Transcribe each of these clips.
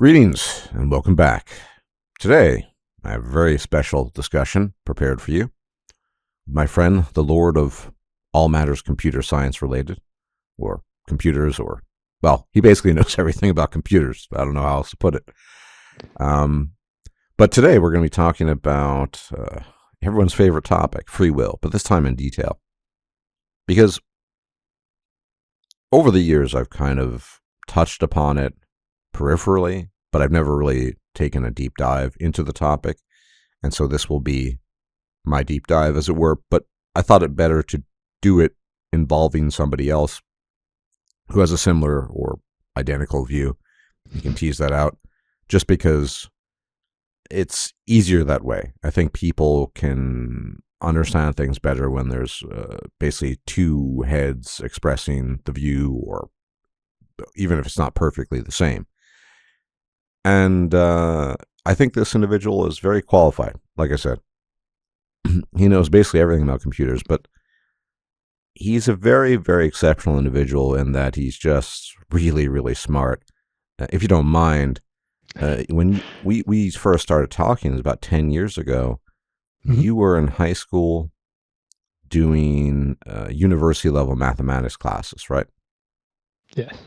Greetings and welcome back. Today, I have a very special discussion prepared for you. My friend, the Lord of all matters computer science related, or computers, well, he basically knows everything about computers. I don't know how else to put it. But today we're going to be talking about everyone's favorite topic, free will, but this time in detail. Because over the years, I've kind of touched upon it peripherally, but I've never really taken a deep dive into the topic. And so this will be my deep dive, as it were. But I thought it better to do it involving somebody else who has a similar or identical view. You can tease that out just because it's easier that way. I think people can understand things better when there's basically two heads expressing the view, or even if it's not perfectly the same. And I think this individual is very qualified. Like I said, he knows basically everything about computers, but he's a very, very exceptional individual in that he's just really, really smart. If you don't mind, when we first started talking, it was about 10 years ago, you were in high school doing university-level mathematics classes, right? Yes.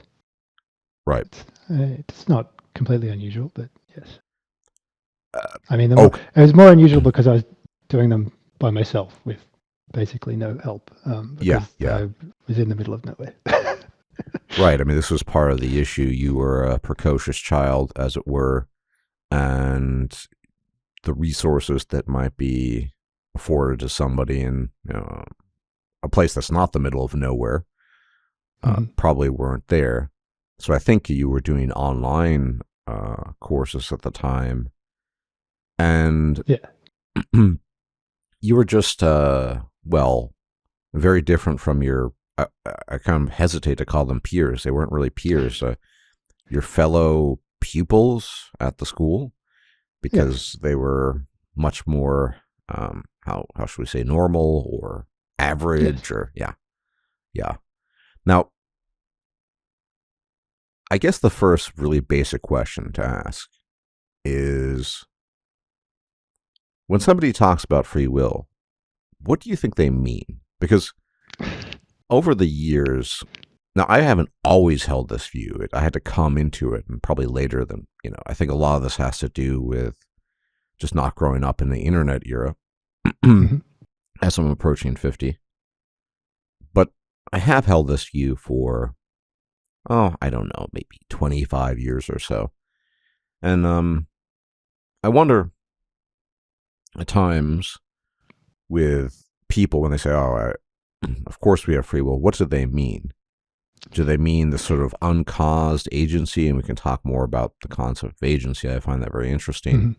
Right. It's not completely unusual, but yes. I mean, Okay. it was more unusual because I was doing them by myself with basically no help. Because I was in the middle of nowhere. Right. I mean, this was part of the issue. You were a precocious child, as it were, and the resources that might be afforded to somebody in a place that's not the middle of nowhere probably weren't there. So I think you were doing online courses at the time, and you were just very different from your. I kind of hesitate to call them peers. They weren't really peers. Your fellow pupils at the school, because they were much more how should we say, normal or average, or yeah. Now, I guess the first really basic question to ask is, when somebody talks about free will, what do you think they mean? Because over the years, now I haven't always held this view. I had to come into it, and probably later than, I think a lot of this has to do with just not growing up in the internet era as I'm approaching 50. But I have held this view for, I don't know, maybe 25 years or so. And I wonder at times with people when they say, of course we have free will, what do they mean? Do they mean the sort of uncaused agency? And we can talk more about the concept of agency. I find that very interesting.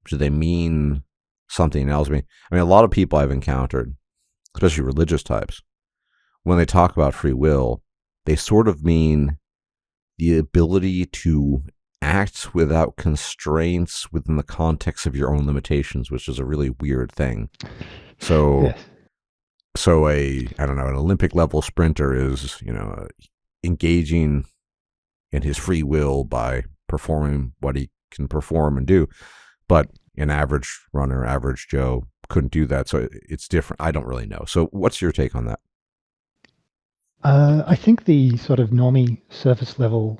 Do they mean something else? I mean, a lot of people I've encountered, especially religious types, when they talk about free will, they sort of mean the ability to act without constraints within the context of your own limitations, which is a really weird thing. So, I don't know, an Olympic level sprinter is, engaging in his free will by performing what he can perform and do. But an average runner, average Joe, couldn't do that. So it's different. I don't really know. So what's your take on that? I think the sort of normie surface level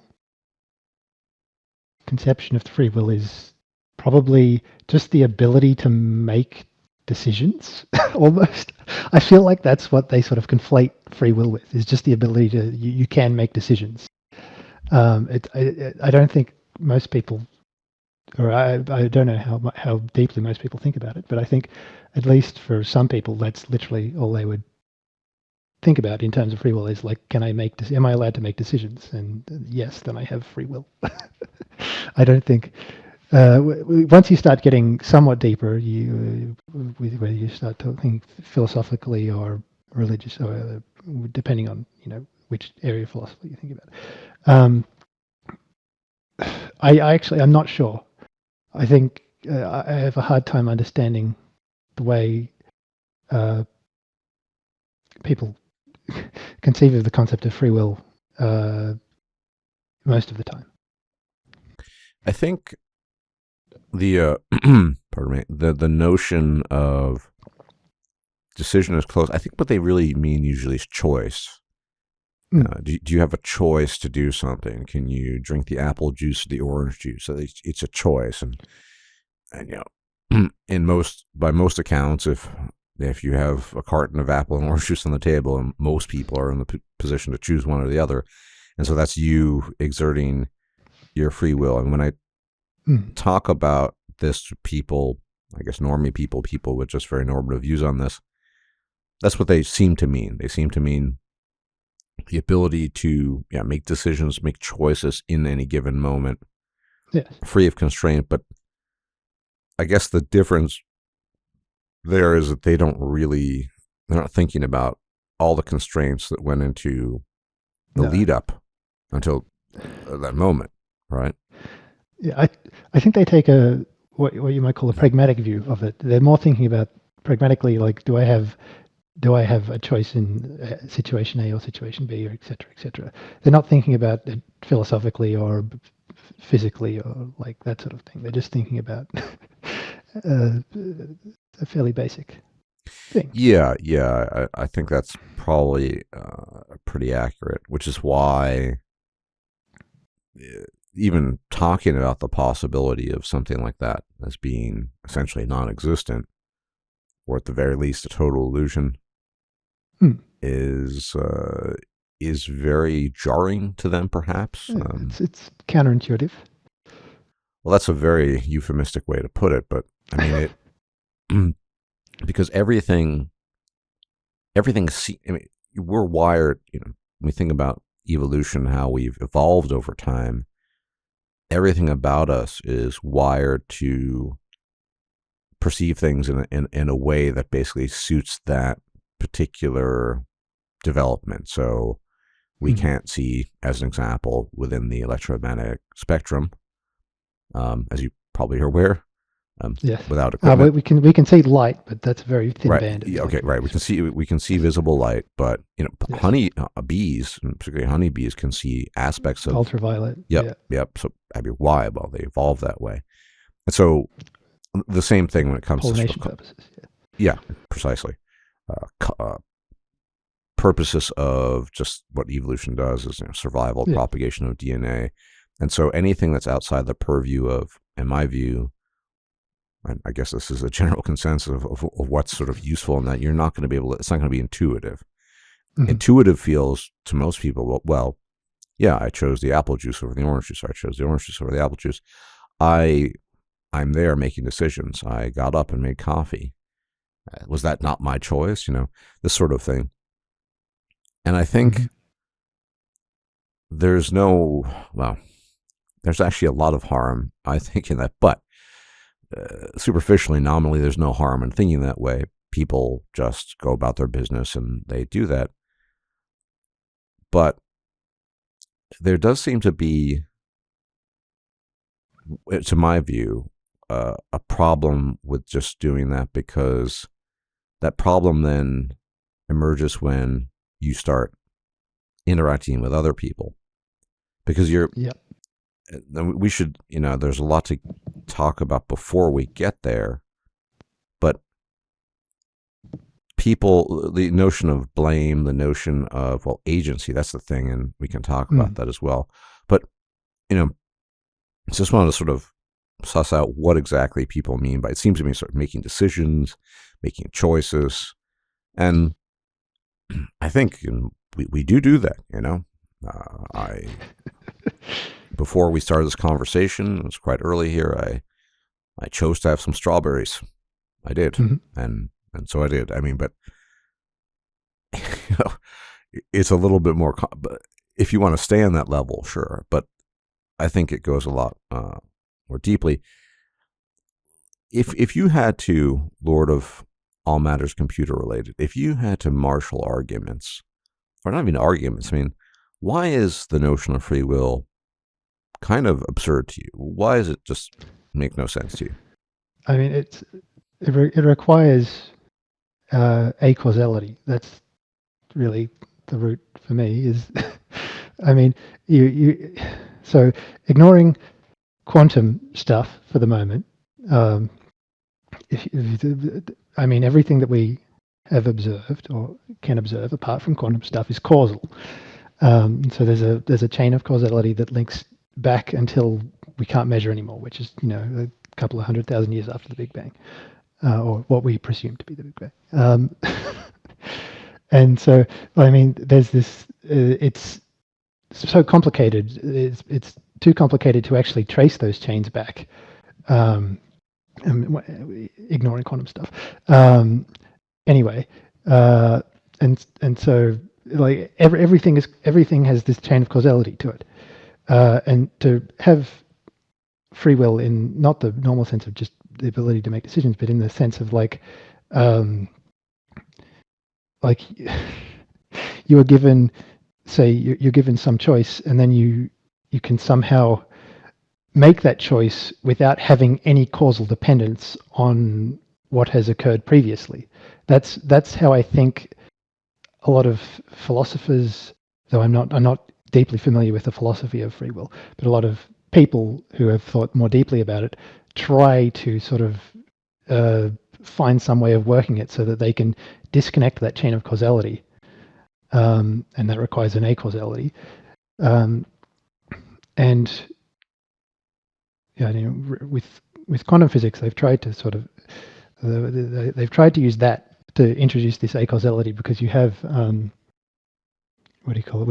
conception of free will is probably just the ability to make decisions. Almost, I feel like that's what they sort of conflate free will with, is just the ability to you can make decisions. I don't think most people, or I don't know how deeply most people think about it, but I think at least for some people, that's literally all they would think about in terms of free will, is like, am I allowed to make decisions? And yes, then I have free will. I don't think once you start getting somewhat deeper, whether you start talking philosophically or religious, or depending on which area of philosophy you think about. I'm not sure. I think I have a hard time understanding the way people conceive of the concept of free will most of the time. I think the pardon me, the notion of decision is close. I think what they really mean usually is choice. Mm. Do you have a choice to do something? Can you drink the apple juice or the orange juice? So it's a choice, and in most accounts, if you have a carton of apple and orange juice on the table, and most people are in the position to choose one or the other, and so that's you exerting your free will. And when I Mm. talk about this to people, I guess normie people with just very normative views on this, that's what they seem to mean. They seem to mean the ability to make decisions, make choices in any given moment, Yes. free of constraint. But I guess the difference there is that they're not thinking about all the constraints that went into the No. lead up until that moment, right? Yeah, I think they take a what you might call a pragmatic view of it. They're more thinking about pragmatically, like, do I have a choice in situation A or situation B, or et cetera, et cetera. They're not thinking about it philosophically or physically or like that sort of thing. They're just thinking about a fairly basic thing. I think that's probably pretty accurate, which is why even talking about the possibility of something like that as being essentially non-existent, or at the very least a total illusion, Hmm. is very jarring to them, perhaps. Yeah, it's counterintuitive. Well, that's a very euphemistic way to put it, but I mean it because everything. I mean, we're wired. When we think about evolution, how we've evolved over time. Everything about us is wired to perceive things in a way that basically suits that particular development. So we Hmm. can't see, as an example, within the electromagnetic spectrum, as you probably are aware, Yes. without equipment. We can see light, but that's a very thin Right. band of Yeah, okay. Right. We electromagnetic can see spectrum. visible light, but Yes. honey bees, and particularly honeybees, can see aspects of. Ultraviolet. Yep. Yeah. Yep. So I mean, why? Well, they evolved that way, and so the same thing when it comes to sort Pollination of purposes. Yeah. yeah, precisely. Purposes of just what evolution does is survival, Yeah. propagation of DNA, and so anything that's outside the purview of, in my view, and I guess this is a general consensus of what's sort of useful in that you're not going to be able to. It's not going to be intuitive. Hmm. Intuitive feels to most people, well, yeah, I chose the apple juice over the orange juice. Or I chose the orange juice over the apple juice. I'm there making decisions. I got up and made coffee. Was that not my choice? This sort of thing. And I Hmm. think there's no, well, there's actually a lot of harm, I think, in that. But superficially, nominally, there's no harm in thinking that way. People just go about their business and they do that. But there does seem to be, to my view, a problem with just doing that, because that problem then emerges when you start interacting with other people. Because Yep. we should, there's a lot to talk about before we get there, but people, the notion of blame, the notion of, well, agency, that's the thing, and we can talk about Mm. that as well. But, you know, just wanted to sort of suss out what exactly people mean by, it seems to me, sort of making decisions, making choices. And I think we do that, I before we started this conversation, it was quite early here, I chose to have some strawberries. I did. Hmm. And so I did. I mean, but you know, it's a little bit more. But if you want to stay on that level, sure. But I think it goes a lot more deeply. If you had to, Lord of all matters computer related, if you had to marshal arguments, or not even arguments, I mean, why is the notion of free will kind of absurd to you? Why does it just make no sense to you? I mean, it requires a causality. That's really the root for me. Is I mean, you so ignoring quantum stuff for the moment. Um, I mean, everything that we have observed or can observe, apart from quantum stuff, is causal. So there's a chain of causality that links back until we can't measure anymore, which is a couple of 100,000 years after the Big Bang, or what we presume to be the Big Bang. And so, I mean, there's this. It's so complicated. It's too complicated to actually trace those chains back. Um, Ignoring quantum stuff. Anyway, and so like everything has this chain of causality to it, and to have free will in not the normal sense of just the ability to make decisions, but in the sense of um, like you are given, say, you're given some choice, and then you can somehow make that choice without having any causal dependence on what has occurred previously. That's how I think a lot of philosophers, though I'm not deeply familiar with the philosophy of free will, but a lot of people who have thought more deeply about it try to sort of uh, find some way of working it so that they can disconnect that chain of causality, and that requires an acausality. Um, and with quantum physics, they've tried to sort of they've tried to use that to introduce this acausality, because you have what do you call it,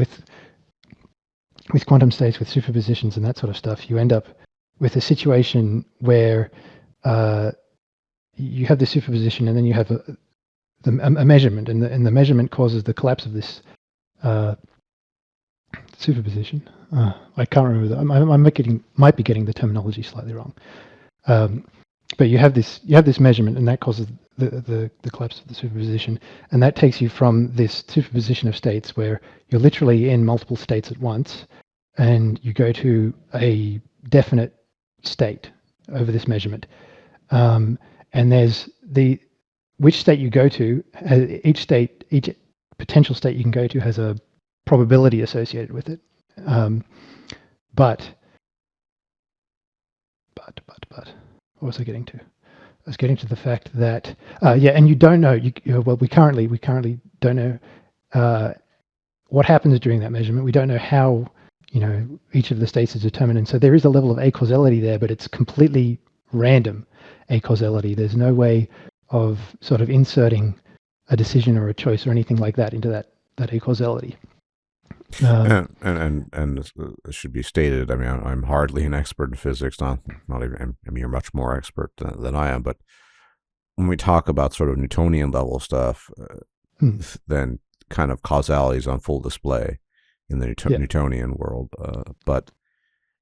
with quantum states, with superpositions and that sort of stuff, you end up with a situation where you have the superposition, and then you have a measurement, and the measurement causes the collapse of this uh, superposition. I can't remember that. Might be getting the terminology slightly wrong. But you have this measurement, and that causes the collapse of the superposition, and that takes you from this superposition of states where you're literally in multiple states at once, and you go to a definite state over this measurement. And there's which state you go to. Each potential state you can go to has a probability associated with it. But what was I getting to? I was getting to the fact that and you don't know. Well, we currently don't know what happens during that measurement. We don't know how each of the states is determined, and so there is a level of acausality there, but it's completely random acausality. There's no way of sort of inserting a decision or a choice or anything like that into that acausality. And it should be stated. I mean, I'm hardly an expert in physics. Not even. I mean, you're much more expert than I am. But when we talk about sort of Newtonian level stuff, then kind of causality is on full display in the Newtonian world. But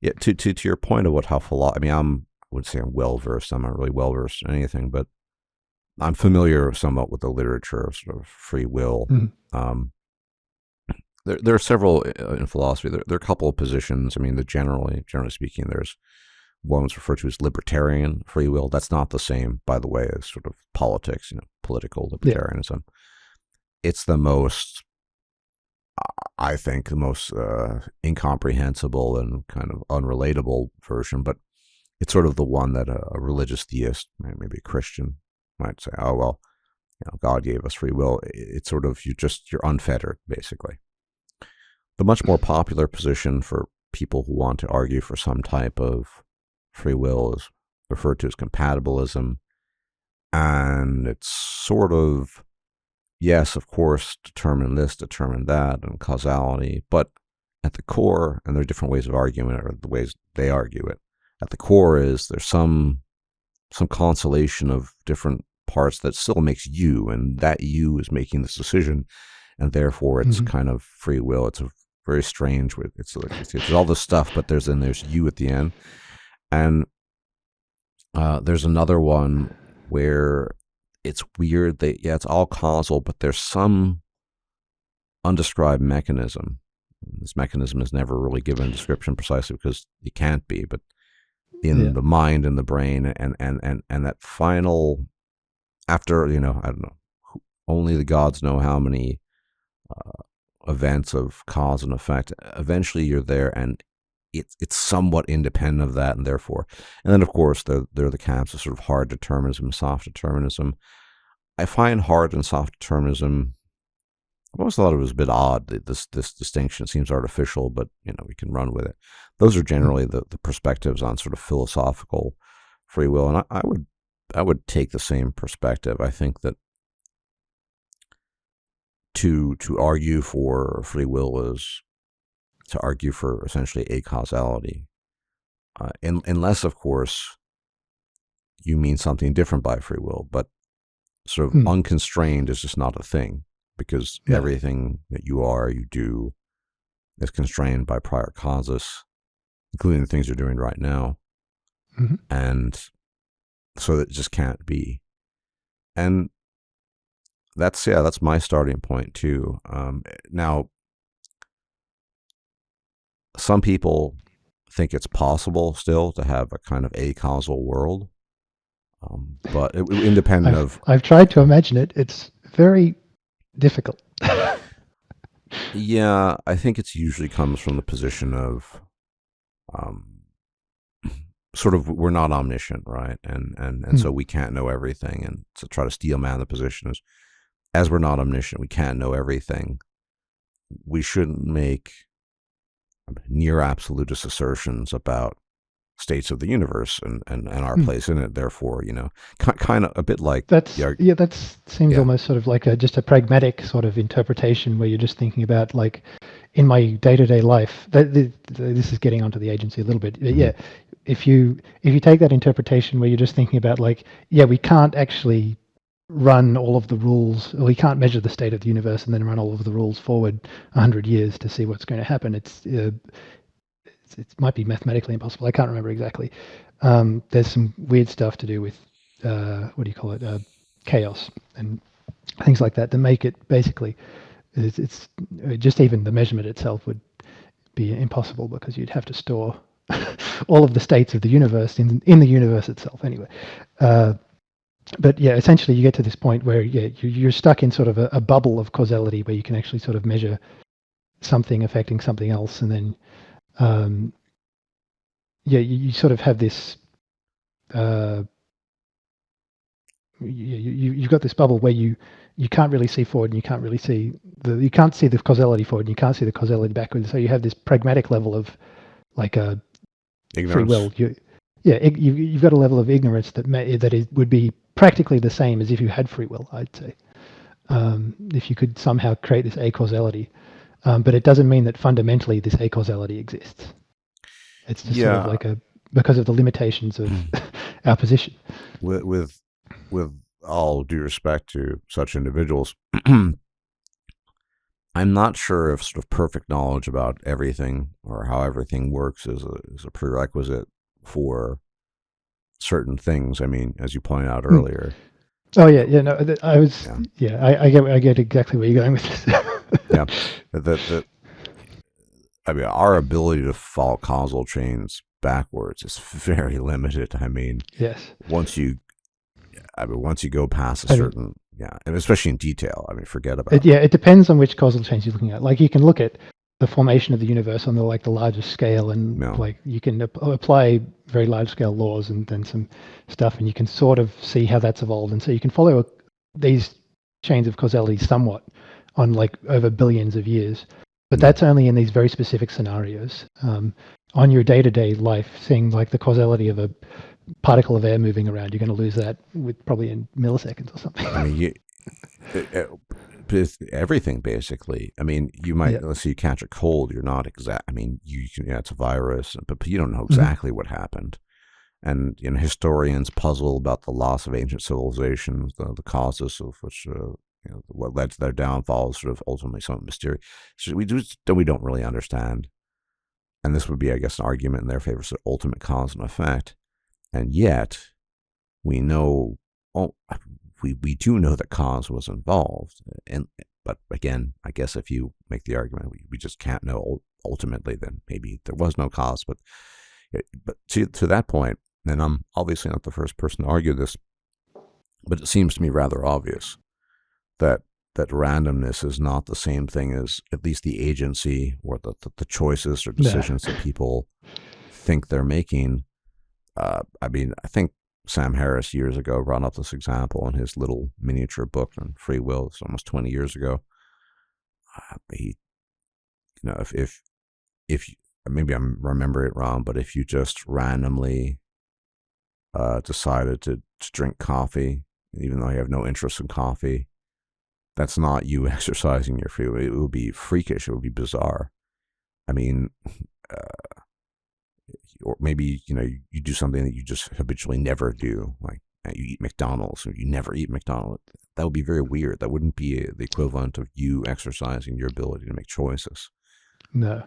yeah, to your point of I mean, I would say I'm well versed. I'm not really well versed in anything, but I'm familiar somewhat with the literature of sort of free will. There are several in philosophy. There are a couple of positions. I mean, generally speaking, there's one that's referred to as libertarian free will. That's not the same, by the way, as sort of politics, political libertarianism. It's the most, I think, the most incomprehensible and kind of unrelatable version, but it's sort of the one that a religious theist, maybe a Christian, might say, oh, well, God gave us free will. It's sort of, you're unfettered, basically. The much more popular position for people who want to argue for some type of free will is referred to as compatibilism. And it's sort of, yes, of course, determine this, determine that, and causality. But at the core, and there are different ways of arguing it, or the ways they argue it, at the core is there's some constellation of different parts that still makes you, and that you is making this decision, and therefore it's kind of free will. It's a very strange. It's all this stuff, but there's you at the end, and there's another one where it's weird that it's all causal, but there's some undescribed mechanism. This mechanism is never really given a description precisely because it can't be, but in the mind and the brain, and that final, after I don't know, only the gods know how many events of cause and effect. Eventually, you're there, and it's somewhat independent of that, and therefore, and then of course there are the camps of sort of hard determinism, soft determinism. I find hard and soft determinism. I always thought it was a bit odd. This distinction seems artificial, but we can run with it. Those are Mm. generally the perspectives on sort of philosophical free will, and I would take the same perspective. I think that to argue for free will is to argue for essentially acausality, unless of course you mean something different by free will, but sort of Mm. unconstrained is just not a thing, because No. everything that you do is constrained by prior causes, including the things you're doing right now. Hmm. And so it just can't be. And that's my starting point too. Now, some people think it's possible still to have a kind of acausal world, but independent of. I've tried to imagine it. It's very difficult. Yeah, I think it's usually comes from the position of um, sort of we're not omniscient, right? And Mm. so we can't know everything. And to try to steel man the position is, as we're not omniscient, we can't know everything. We shouldn't make near absolutist assertions about states of the universe and our Mm. place in it. Therefore, kind of a bit like That's the yeah. That seems yeah. almost sort of like just a pragmatic sort of interpretation where you're just thinking about like in my day-to-day life. This is getting onto the agency a little bit. But Mm-hmm. yeah, if you take that interpretation where you're just thinking about like yeah, we can't actually run all of the rules. Or we can't measure the state of the universe and then run all of the rules forward 100 years to see what's going to happen. It might be mathematically impossible. I can't remember exactly. There's some weird stuff to do with what do you call it, chaos and things like that make it basically it's just even the measurement itself would be impossible because you'd have to store all of the states of the universe in the universe itself anyway. Uh, but yeah, essentially you get to this point where yeah you're stuck in sort of a bubble of causality where you can actually sort of measure something affecting something else, and then um, yeah you sort of have this uh, you've got this bubble where you can't really see forward and you can't see the causality forward and you can't see the causality backwards. So you have this pragmatic level of like a free Ignorance. will. You've got a level of ignorance would be practically the same as if you had free will. I'd say if you could somehow create this acausality, but it doesn't mean that fundamentally this acausality exists. It's just sort of Yeah, like a because of the limitations of our position. with all due respect to such individuals, I'm not sure if sort of perfect knowledge about everything or how everything works is a prerequisite for certain things. I mean, as you pointed out Hmm. earlier, Oh you yeah, know, yeah. No, I was. yeah, Yeah, I get exactly where you're going with this. yeah, that I mean, our ability to follow causal chains backwards is very limited. I mean, Yes, once you, once you go past a I mean, certain, yeah, and especially in detail, I mean, forget about yeah, it depends on which causal chains you're looking at. Like you can look at the formation of the universe on the largest scale, and it. like you can apply very large scale laws and then some stuff, and you can sort of see how that's evolved, and so you can follow these chains of causality somewhat on like over billions of years. But Yeah. that's only in these very specific scenarios. On your day-to-day life, seeing like the causality of a particle of air moving around, you're going to lose that with probably in milliseconds or something. I mean, it's everything basically. I mean, you Yeah. might, let's say you catch a cold, you're not exact. I mean, you can, yeah, it's a virus, but you don't know Hmm. exactly what happened. And historians puzzle about the loss of ancient civilizations, the causes of which, what led to their downfall is sort of ultimately something mysterious. So we don't really understand. And this would be, I guess, an argument in their favor, so ultimate cause and effect. And yet, we know, oh, we do know that cause was involved, and but again, I guess if you make the argument we just can't know ultimately, then maybe there was no cause. But to that point, and I'm obviously not the first person to argue this, but it seems to me rather obvious that that randomness is not the same thing as at least the agency or the choices or No. decisions that people think they're making. I mean, I think Sam Harris years ago brought up this example in his little miniature book on free will. It's almost 20 years ago. He, if maybe I'm remember it wrong, but if you just randomly decided to drink coffee, even though you have no interest in coffee, that's not you exercising your free will. It would be freakish. It would be bizarre. I mean, or maybe you do something that you just habitually never do, like you eat McDonald's or you never eat McDonald's. That would be very weird. That wouldn't be the equivalent of you exercising your ability to make choices. No.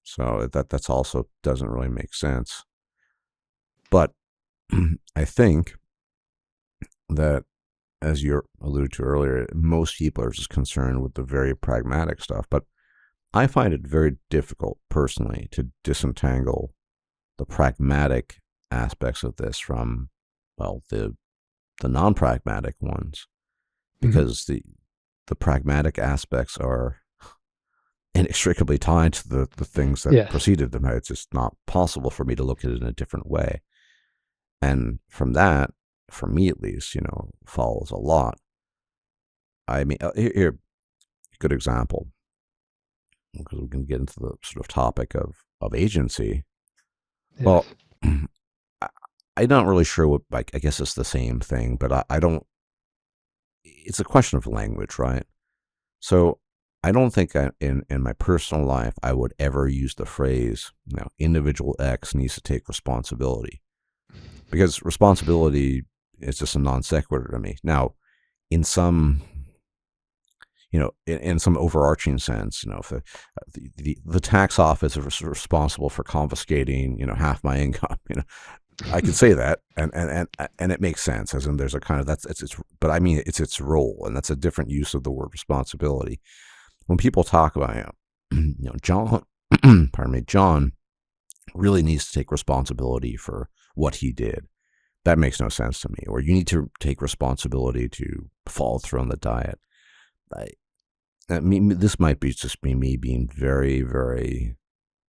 So that's also doesn't really make sense. But I think that, as you alluded to earlier, most people are just concerned with the very pragmatic stuff. But I find it very difficult personally to disentangle the pragmatic aspects of this from, well, the non-pragmatic ones, because the pragmatic aspects are inextricably tied to the things that Yes. preceded them. It's just not possible for me to look at it in a different way. And from that, for me at least, follows a lot. I mean, here, good example, because we can get into the sort of topic of agency. Yes. Well, I'm not really sure what, I guess it's the same thing, but I don't, it's a question of language, right? So I don't think in my personal life I would ever use the phrase, individual X needs to take responsibility, because responsibility is just a non sequitur to me. Now, in some, in some overarching sense, if the tax office is responsible for confiscating, half my income, I can say that, and it makes sense, as in there's a kind of but I mean it's its role, and that's a different use of the word responsibility. When people talk about John, pardon me, John really needs to take responsibility for what he did. That makes no sense to me. Or you need to take responsibility to follow through on the diet. I mean, this might be just me being very, very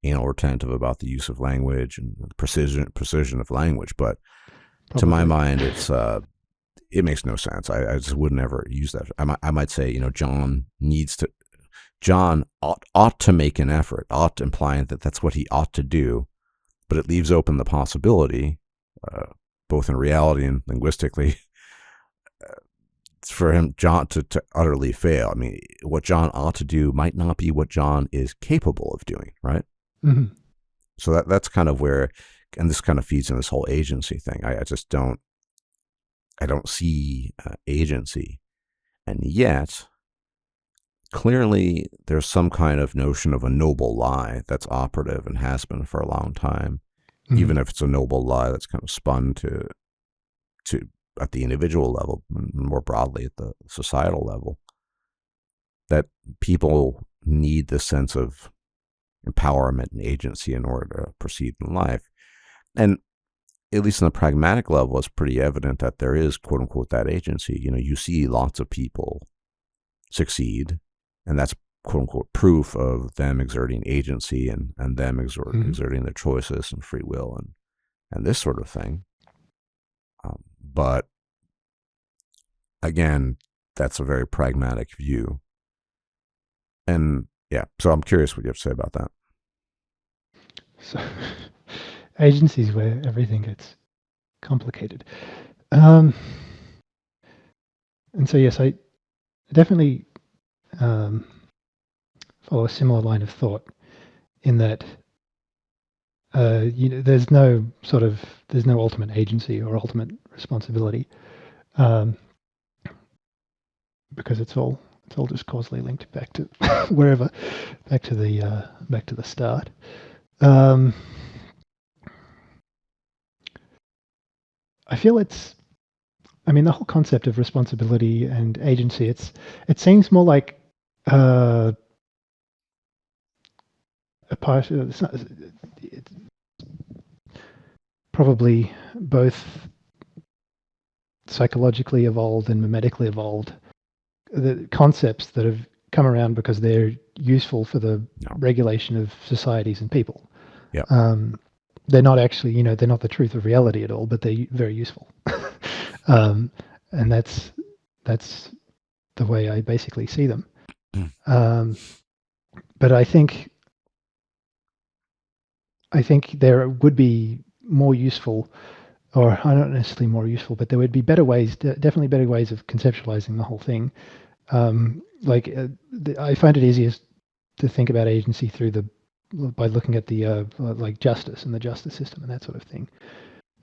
retentive about the use of language and precision of language, but Probably. to my mind, it makes no sense. I just would never use that. I might say, John ought to make an effort, ought implying that that's what he ought to do, but it leaves open the possibility, both in reality and linguistically, for him, John, to utterly fail. I mean, what John ought to do might not be what John is capable of doing, right? Mm-hmm. So that's kind of where, and this kind of feeds in this whole agency thing. I just don't see agency, and yet clearly there's some kind of notion of a noble lie that's operative and has been for a long time, even if it's a noble lie that's kind of spun to at the individual level, and more broadly at the societal level, that people need this sense of empowerment and agency in order to proceed in life. And at least on the pragmatic level, it's pretty evident that there is, quote unquote, that agency. You see lots of people succeed, and that's, quote unquote, proof of them exerting agency and them exerting their choices and free will and this sort of thing. But again, that's a very pragmatic view. And yeah, so I'm curious what you have to say about that. So, agency is where everything gets complicated. And so, yes, I definitely follow a similar line of thought in that there's no ultimate agency or ultimate responsibility, because it's all just causally linked back to wherever, back to the start. I feel the whole concept of responsibility and agency, it seems more like a part of, it's probably both psychologically evolved and memetically evolved the concepts that have come around because they're useful for the No. regulation of societies and people. Yeah. They're not actually, they're not the truth of reality at all, but they're very useful. um, and that's the way I basically see them. Um, but I think there would be more useful, or not necessarily more useful, but there would be better ways, definitely better ways of conceptualizing the whole thing. I find it easiest to think about agency by looking at the like justice and the justice system and that sort of thing.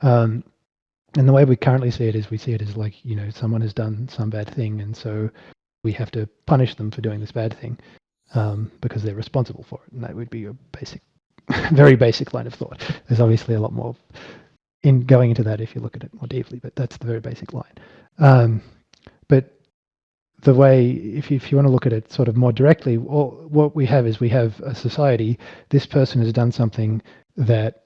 Um, and the way we currently see it is we see it as like, someone has done some bad thing, and so we have to punish them for doing this bad thing because they're responsible for it. And that would be a basic, very basic line of thought. There's obviously a lot more in going into that if you look at it more deeply, but that's the very basic line. But the way, if you want to look at it sort of more directly, what we have is we have a society. This person has done something that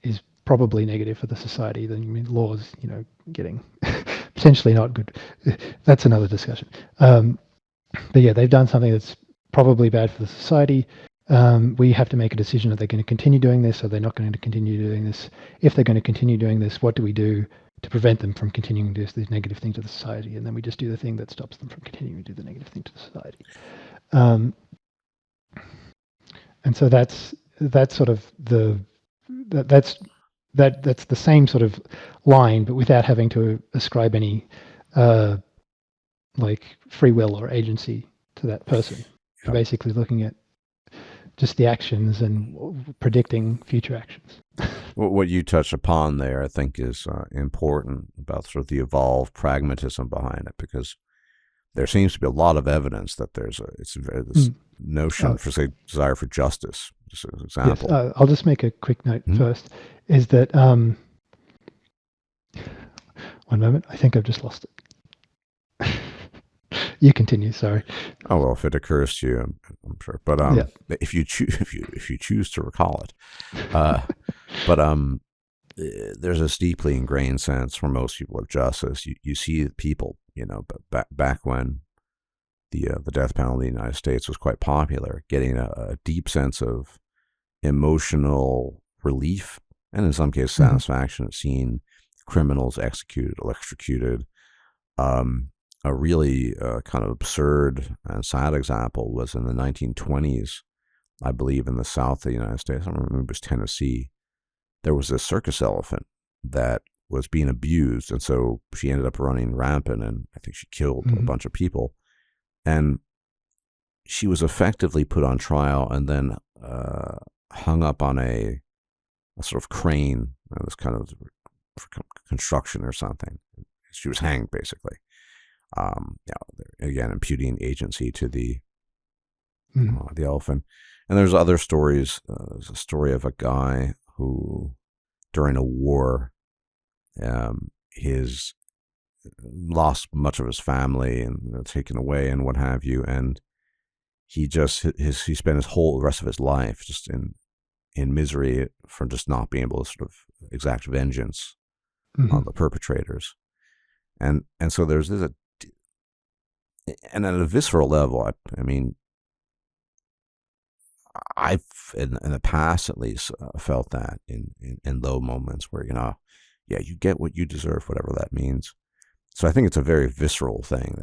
is probably negative for the society. Then laws, getting potentially not good. That's another discussion. But yeah, they've done something that's probably bad for the society. We have to make a decision: are they going to continue doing this? Are they not going to continue doing this? If they're going to continue doing this, what do we do to prevent them from continuing to do these negative things to the society? And then we just do the thing that stops them from continuing to do the negative thing to the society. And so that's sort of that's the same sort of line, but without having to ascribe any like free will or agency to that person. You're basically looking at just the actions and predicting future actions. What you touch upon there, I think, is important about sort of the evolved pragmatism behind it, because there seems to be a lot of evidence that there's this notion for, say, desire for justice. Just as an example. Yes, I'll just make a quick note first. Is that one moment? I think I've just lost it. You continue. Sorry. Oh well, if it occurs to you, I'm sure. But if you choose to recall it, there's this deeply ingrained sense for most people of justice. You see people, back when the death penalty in the United States was quite popular, getting a deep sense of emotional relief and in some cases satisfaction at seeing criminals executed, electrocuted. A really kind of absurd and sad example was in the 1920s, I believe, in the south of the United States. I don't remember, it was Tennessee. There was a circus elephant that was being abused, and so she ended up running rampant, and I think she killed a bunch of people. And she was effectively put on trial and then hung up on a sort of crane, this kind of construction or something. She was hanged, basically. Again, imputing agency to the elephant. And there's other stories. There's a story of a guy who, during a war, his lost much of his family and taken away and what have you, and he spent the rest of his life just in misery for just not being able to sort of exact vengeance on the perpetrators. And so there's this, and at a visceral level, I mean, I've in the past at least felt that in low moments where you get what you deserve, whatever that means. So I think it's a very visceral thing.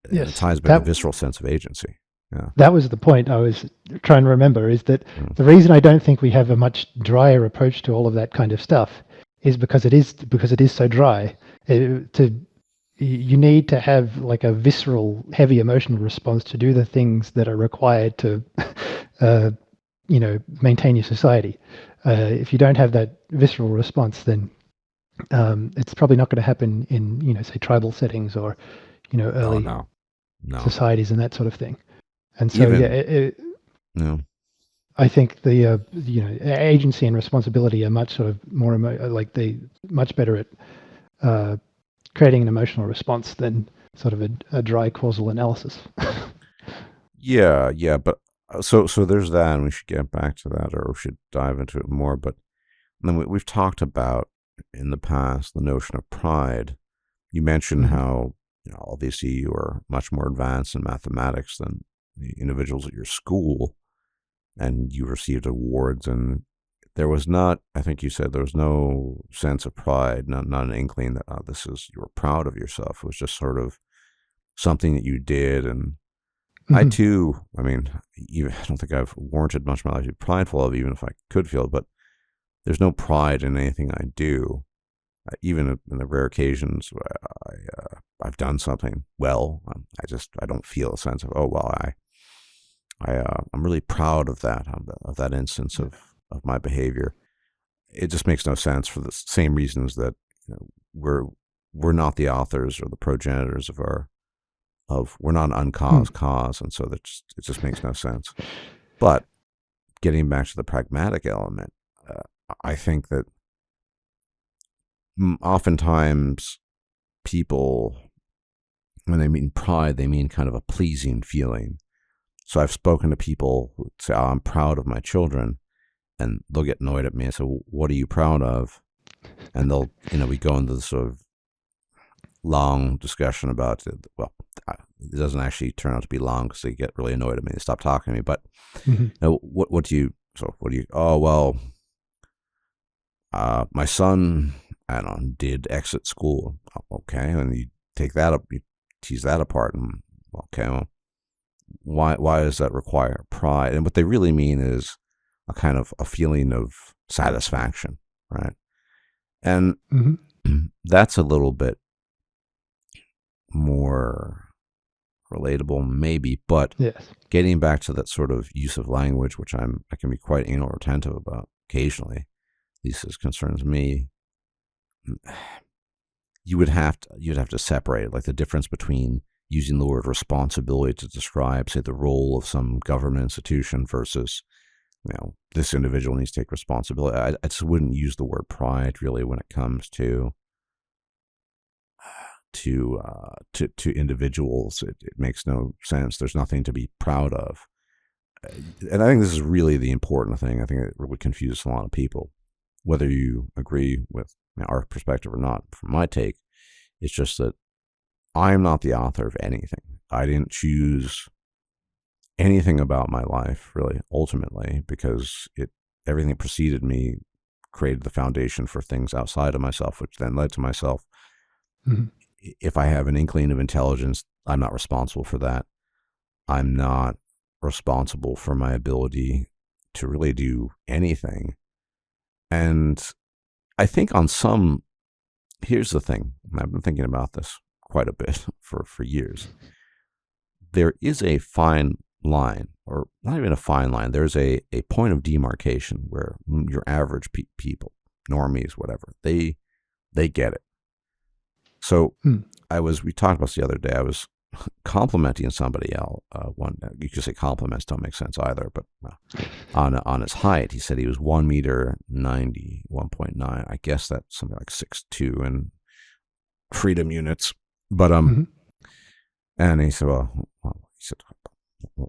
It ties back to a visceral sense of agency. Yeah. That was the point I was trying to remember, is that the reason I don't think we have a much drier approach to all of that kind of stuff is because it is so dry. You need to have like a visceral, heavy emotional response to do the things that are required to, maintain your society. If you don't have that visceral response, then it's probably not going to happen in, say, tribal settings or, early societies and that sort of thing. And so, I think the agency and responsibility are much sort of more much better at creating an emotional response than sort of a dry causal analysis. Yeah, but so there's that, and we should get back to that, or we should dive into it more. But then we've talked about in the past the notion of pride. You mentioned how obviously you are much more advanced in mathematics than the individuals at your school, and you received awards, and there was not, I think you said, there was no sense of pride, not an inkling that you were proud of yourself. It was just sort of something that you did. And I Mhm. too, I mean, I don't think I've warranted much of my life to be prideful of, even if I could feel it, but there's no pride in anything I do. Even in the rare occasions where I've done something well, I don't feel a sense of, oh well, I'm really proud of that instance of my behavior. It just makes no sense for the same reasons that we're not the authors or the progenitors of we're not an Hmm. uncaused cause, and so it just makes no sense. But getting back to the pragmatic element, I think that oftentimes people, when they mean pride, they mean kind of a pleasing feeling. So I've spoken to people who say, oh, I'm proud of my children, and they'll get annoyed at me and say, well, what are you proud of? And we go into this sort of long discussion about it. Well, it doesn't actually turn out to be long because they get really annoyed at me. They stop talking to me. But Mhm. what do you, oh, well, my son, I don't know, did exit school. Okay. And you take that up, you tease that apart, and okay, well, why does that require pride? And what they really mean is a kind of a feeling of satisfaction, right? And Mhm. that's a little bit more relatable, maybe. But Yes. getting back to that sort of use of language, which I can be quite anal retentive about occasionally, at least as concerns me, you'd have to separate, like the difference between using the word responsibility to describe, say, the role of some government institution versus, this individual needs to take responsibility. I just wouldn't use the word pride really when it comes to individuals. It makes no sense. There's nothing to be proud of. And I think this is really the important thing. I think it really confuses a lot of people, whether you agree with our perspective or not. From my take, it's just that I'm not the author of anything. I didn't choose anything about my life, really, ultimately, because everything that preceded me created the foundation for things outside of myself, which then led to myself. Mhm. If I have an inkling of intelligence, I'm not responsible for that. I'm not responsible for my ability to really do anything. And I think here's the thing, and I've been thinking about this quite a bit for years. There is a fine line, or not even a fine line, there's a point of demarcation where your average people, normies, whatever, they get it. So Hmm. we talked about this the other day, I was complimenting somebody else. You could say compliments don't make sense either, but on his height, he said he was 1 meter 90, 1.9. I guess that's something like 6'2" in freedom units. But Mhm. and he said,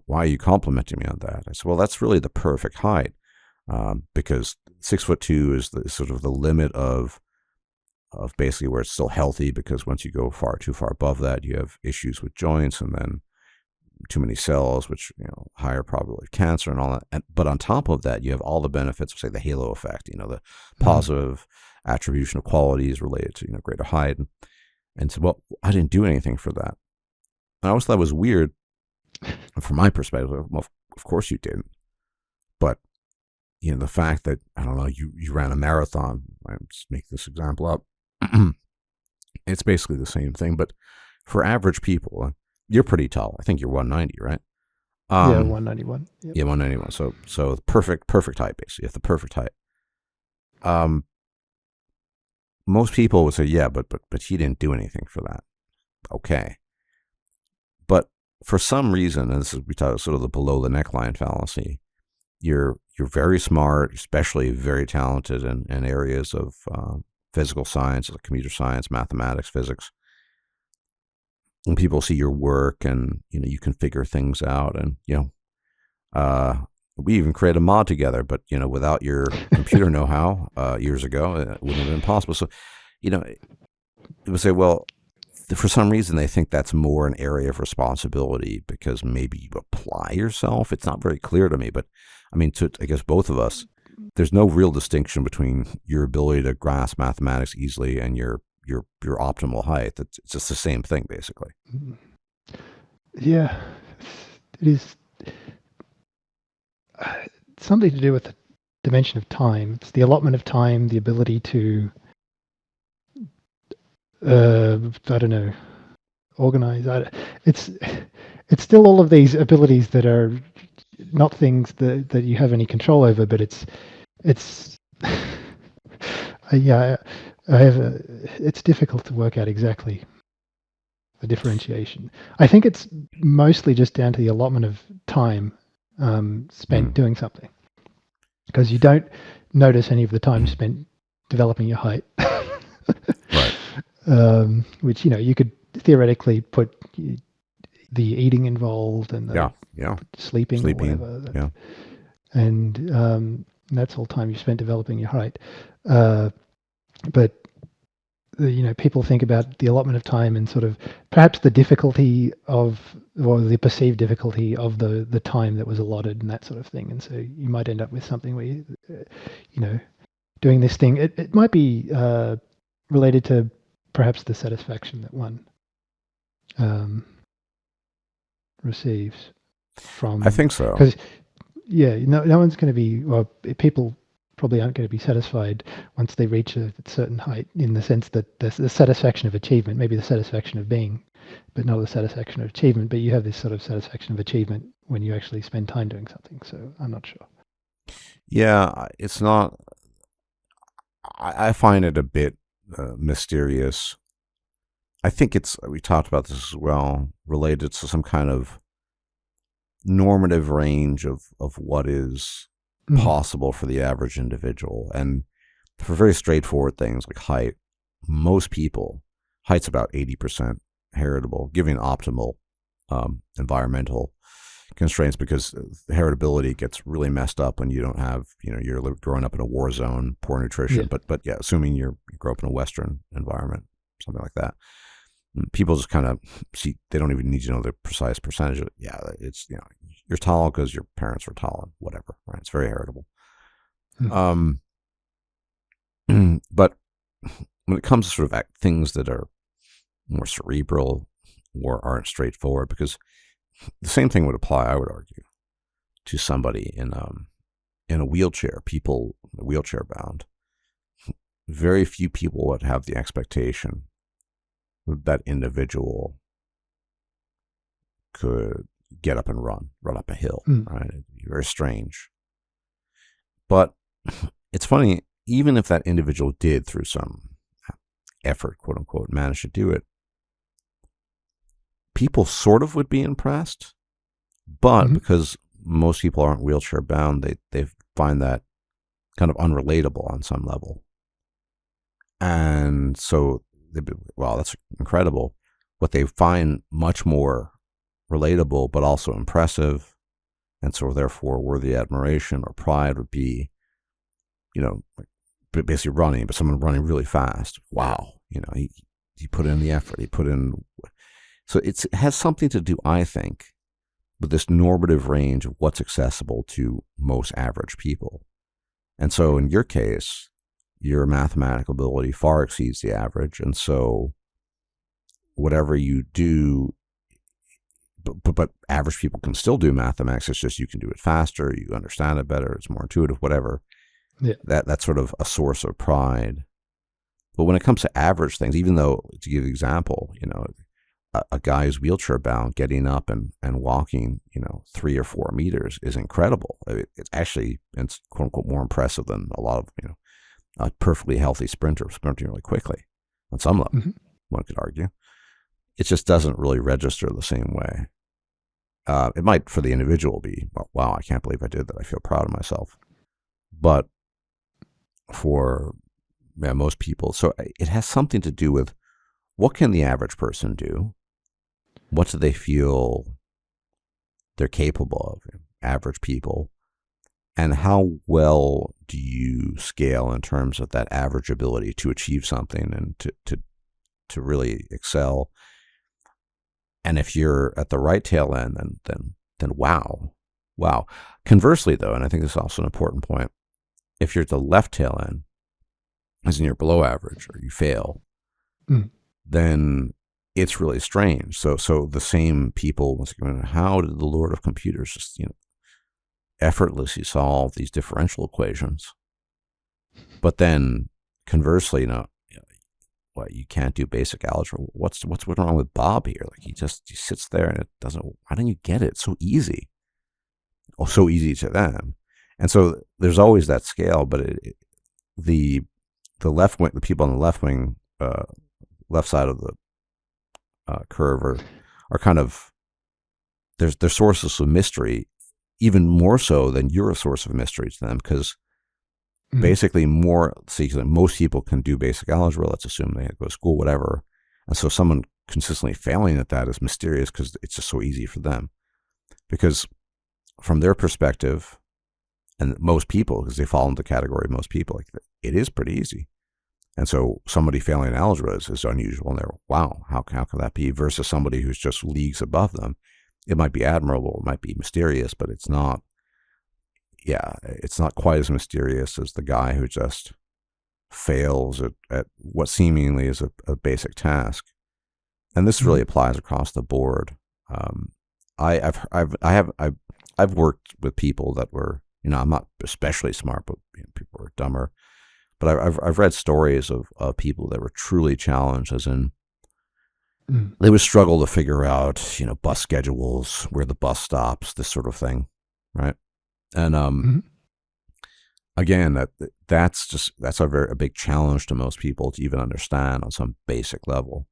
why are you complimenting me on that? I said, well, that's really the perfect height, because 6'2" is sort of the limit of basically where it's still healthy, because once you go too far above that, you have issues with joints, and then too many cells, which, higher probability of cancer and all that. But on top of that, you have all the benefits of, say, the halo effect, the Mhm. positive attribution of qualities related to, greater height. And so, well, I didn't do anything for that. And I always thought it was weird from my perspective. Well, of course you didn't. But, the fact that, I don't know, you ran a marathon, I'm just make this example up. It's basically the same thing. But for average people, you're pretty tall. I think you're 190, right? Yeah, Um, 191. Yep. yeah, 191. So perfect height, basically. You have the perfect height. Um, most people would say, yeah, but he didn't do anything for that. Okay, but for some reason, and this is, we talk sort of the below the neckline fallacy. You're very smart, especially very talented in areas of physical science, like computer science, mathematics, physics. And people see your work, and you can figure things out, and Uh, we even created a mod together, but without your computer know-how years ago, it wouldn't have been possible. So, it would say, well, for some reason they think that's more an area of responsibility because maybe you apply yourself. It's not very clear to me, but I mean, to I guess both of us, there's no real distinction between your ability to grasp mathematics easily and your optimal height. It's just the same thing basically. Yeah, it is something to do with the dimension of time. It's the allotment of time, the ability to, I don't know, organize. It's still all of these abilities that are not things that you have any control over, but it's yeah, I have it's difficult to work out exactly the differentiation. I think it's mostly just down to the allotment of time spent doing something, because you don't notice any of the time spent developing your height. Right. Which you could theoretically put the eating involved and the sleeping or whatever. Yeah. And that's all time you spent developing your height. But people think about the allotment of time and sort of perhaps the difficulty of, or the perceived difficulty of the time that was allotted and that sort of thing. And so you might end up with something where doing this thing. It might be related to perhaps the satisfaction that one receives from. I think so. Because no one's going to be, well, people probably aren't going to be satisfied once they reach a certain height, in the sense that the satisfaction of achievement, maybe the satisfaction of being, but not the satisfaction of achievement. But you have this sort of satisfaction of achievement when you actually spend time doing something. So I'm not sure. Yeah, it's not. I find it a bit mysterious. I think we talked about this as well, related to some kind of normative range of what is possible for the average individual. And for very straightforward things like height, most people, height's about 80% heritable, given optimal environmental constraints, because heritability gets really messed up when you don't have, you're growing up in a war zone, poor nutrition, but yeah, assuming you grow up in a Western environment, something like that. People just kind of see, they don't even need to know the precise percentage of it. Yeah, it's, you're tall because your parents were tall and whatever, right? It's very heritable. But when it comes to sort of things that are more cerebral or aren't straightforward, because the same thing would apply, I would argue, to somebody in a wheelchair, people wheelchair bound. Very few people would have the expectation that individual could get up and run up a hill, right? It'd be very strange. But it's funny, even if that individual did, through some effort, quote unquote, manage to do it, people sort of would be impressed. But because most people aren't wheelchair bound, they find that kind of unrelatable on some level. And so, wow, that's incredible. What they find much more relatable, but also impressive, and so therefore worthy admiration or pride, would be, basically running, but someone running really fast. Wow, he put in the effort. He put in. So it has something to do, I think, with this normative range of what's accessible to most average people. And so in your case, your mathematical ability far exceeds the average. And so whatever you do, but average people can still do mathematics. It's just you can do it faster, you understand it better, it's more intuitive, whatever. Yeah. That's sort of a source of pride. But when it comes to average things, even though, to give an example, a guy who's wheelchair bound getting up and walking, 3 or 4 meters is incredible. It's actually, it's quote unquote more impressive than a lot of, a perfectly healthy sprinter sprinting really quickly on some level, one could argue. It just doesn't really register the same way. It might for the individual be, well, wow, I can't believe I did that. I feel proud of myself. But for most people, so it has something to do with what can the average person do? What do they feel they're capable of, average people? And how well do you scale in terms of that average ability to achieve something and to to really excel. And if you're at the right tail end, then wow. Conversely, though, and I think this is also an important point, if you're at the left tail end, as in you're below average or you fail, Mm. then it's really strange. So the same people, once again, how did the Lord of Computers just effortlessly solve these differential equations? But then conversely, what, you can't do basic algebra. What's wrong with Bob here? Like he sits there and it doesn't. Why don't you get it? It's so easy. Oh, so easy to them. And so there's always that scale, but the left wing, the people on the left wing, left side of the curve are kind of they're sources of mystery, even more so than you're a source of mystery to them, because basically most people can do basic algebra. Let's assume they go to school, whatever, and so someone consistently failing at that is mysterious because it's just so easy for them. Because from their perspective, and most people, because they fall into the category of most people, like it is pretty easy. And so somebody failing in algebra is unusual. And they're, wow, how can that be? Versus somebody who's just leagues above them. It might be admirable, it might be mysterious, but it's not quite as mysterious as the guy who just fails at what seemingly is a basic task. And this really applies across the board. I've worked with people that were, I'm not especially smart, but people were dumber. But I've read stories of people that were truly challenged, as in they would struggle to figure out, bus schedules, where the bus stops, this sort of thing, right? And again, that's a big challenge to most people to even understand on some basic level.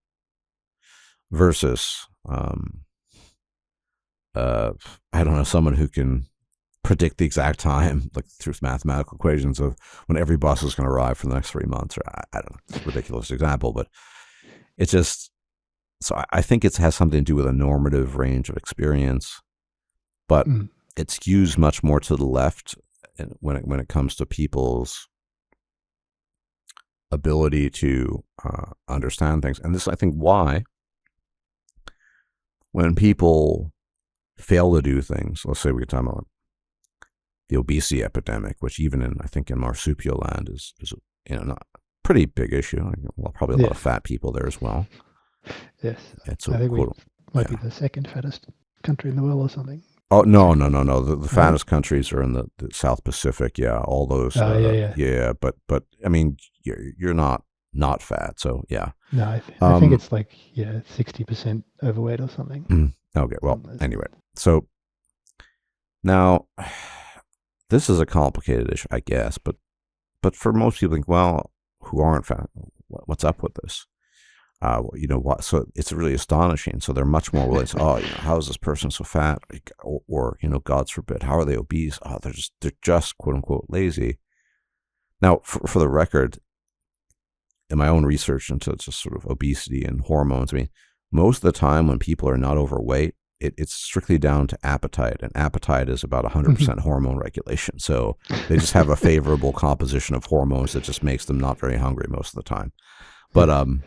Versus, I don't know, someone who can predict the exact time, like through mathematical equations of when every bus is going to arrive for the next 3 months. Or I don't know, it's a ridiculous example, but it's just, so I think it has something to do with a normative range of experience, but it skews much more to the left when it comes to people's ability to understand things. And this, I think, why when people fail to do things, let's say we could talk about the obesity epidemic, which even I think in marsupial land is not a pretty big issue. Well, probably a lot of fat people there as well. Yes, it's I think we might be the second fattest country in the world or something. Oh no! The fattest countries are in the South Pacific. Yeah, all those. Yeah. But I mean, you're not fat, so yeah. No, I think it's like 60% overweight or something. Okay. Well, anyway, so now this is a complicated issue, I guess, but for most people, think, well, who aren't fat, what's up with this? What? So it's really astonishing. So they're much more willing to, how is this person so fat? Or God forbid, how are they obese? Oh, they're just quote unquote lazy. Now, for the record, in my own research into just sort of obesity and hormones, I mean, most of the time when people are not overweight, it's strictly down to appetite, and appetite is about 100% hormone regulation. So they just have a favorable composition of hormones that just makes them not very hungry most of the time. But so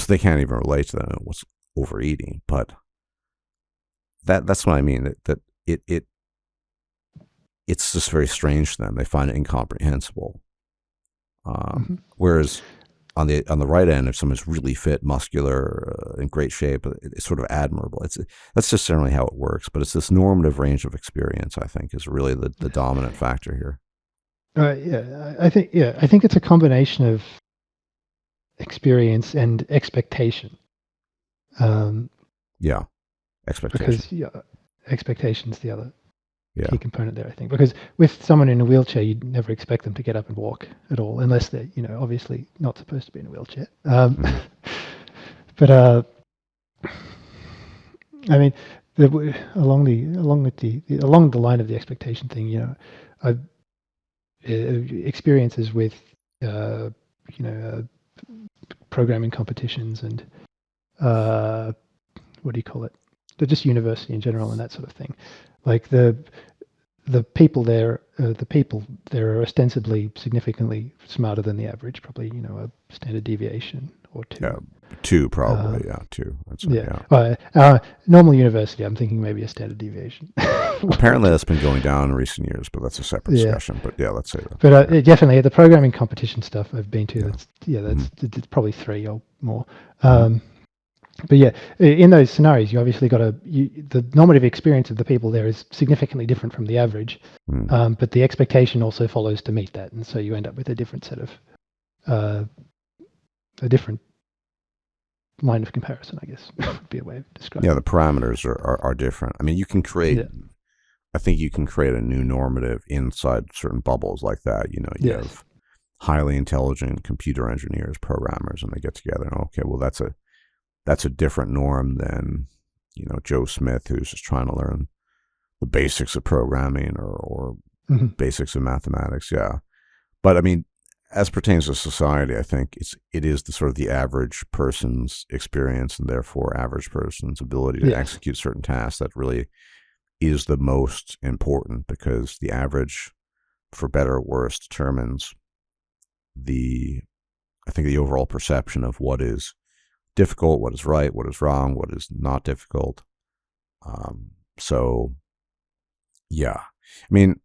they can't even relate to that, what's overeating. But that's what I mean. That it's just very strange to them. They find it incomprehensible. Whereas on the right end, if someone's really fit, muscular, in great shape, it's sort of admirable. That's just generally how it works. But it's this normative range of experience, I think, is really the dominant factor here. I think it's a combination of experience and expectation. Expectation. Because expectation's the other key component there, I think. Because with someone in a wheelchair, you'd never expect them to get up and walk at all, unless they're, obviously not supposed to be in a wheelchair. But I mean, along the line of the expectation thing, I've experiences with programming competitions and what do you call it? They're just university in general and that sort of thing. Like the people there are ostensibly significantly smarter than the average, probably a standard deviation or Yeah, two. two probably. Um, Yeah, two. That's right. yeah. Yeah. Normal university, I'm thinking maybe a standard deviation. One or Apparently, two. that's been going down in recent years, but that's a separate Yeah. discussion. But yeah, let's say that. But Yeah. definitely the programming competition stuff I've been to. Yeah. That's yeah, Mm-hmm. that's it's probably three or more. Mm-hmm. But yeah, in those scenarios, you obviously got the normative experience of the people there is significantly different from the average, Mm-hmm. but the expectation also follows to meet that, and so you end up with a different set of uh, a different line of comparison, I guess would be a way of Yeah, describing the it. parameters are different. I mean, you can create. Yeah. I think you can create a new normative inside certain bubbles like that. You Yes. have highly intelligent computer engineers, programmers, and they get together and okay, well, that's a different norm than Joe Smith, who's just trying to learn the basics of programming or Hmm. basics of mathematics. Yeah, but I mean, as pertains to society, I think it is the sort of the average person's experience and therefore average person's ability to Yes. execute certain tasks that really is the most important, because the average, for better or worse, determines the I think the overall perception of what is difficult, what is right, what is wrong, what is not difficult. So yeah, I mean,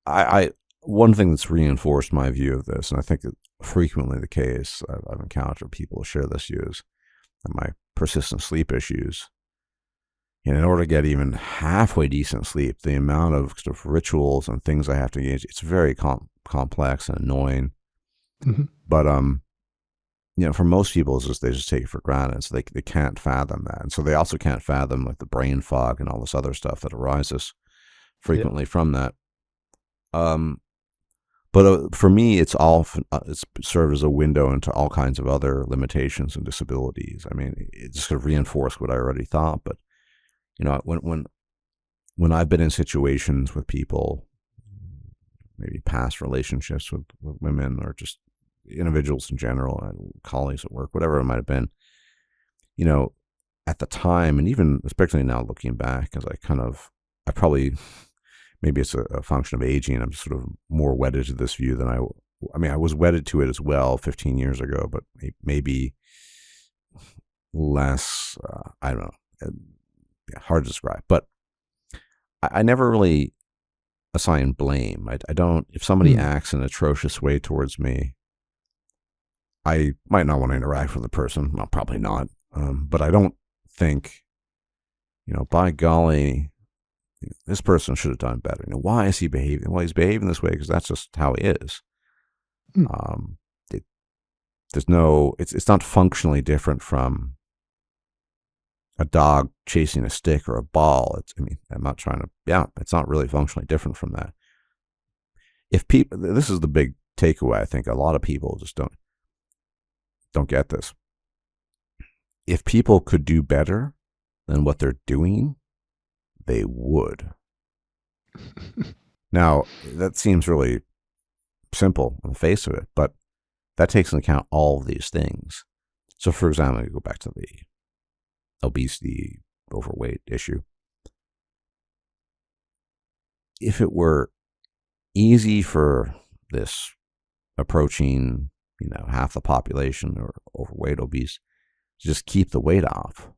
I one thing that's reinforced my view of this, and I think that frequently the case, I've encountered people share this view, is that my persistent sleep issues. And in order to get even halfway decent sleep, the amount of sort of rituals and things I have to engage, it's very complex and annoying. Hmm. But for most people, it's just they just take it for granted, so they can't fathom that, and so they also can't fathom like the brain fog and all this other stuff that arises Yeah. frequently from that. Um, but for me, it's served as a window into all kinds of other limitations and disabilities. I mean, it just sort of reinforced what I already thought. But when I've been in situations with people, maybe past relationships with women or just individuals in general, colleagues at work, whatever it might have been, you know, at the time, and even especially now looking back, because I probably, maybe it's a function of aging, I'm just sort of more wedded to this view than I mean, I was wedded to it as well 15 years ago, but maybe less, I don't know, yeah, hard to describe. But I never really assign blame. I don't, if somebody Mm. acts in an atrocious way towards me, I might not want to interact with the person. Well, probably not. But I don't think, by golly, this person should have done better. Why is he behaving? Well, he's behaving this way because that's just how he is. Mm. Um, it, there's no, it's not functionally different from a dog chasing a stick or a ball. I'm not trying to, yeah, it's not really functionally different from that. If people, this is the big takeaway. I think a lot of people just don't get this. If people could do better than what they're doing, they would. Now, that seems really simple on the face of it, but that takes into account all of these things. So, for example, we go back to the obesity, overweight issue. If it were easy for this approaching, half the population or overweight, obese, to just keep the weight off,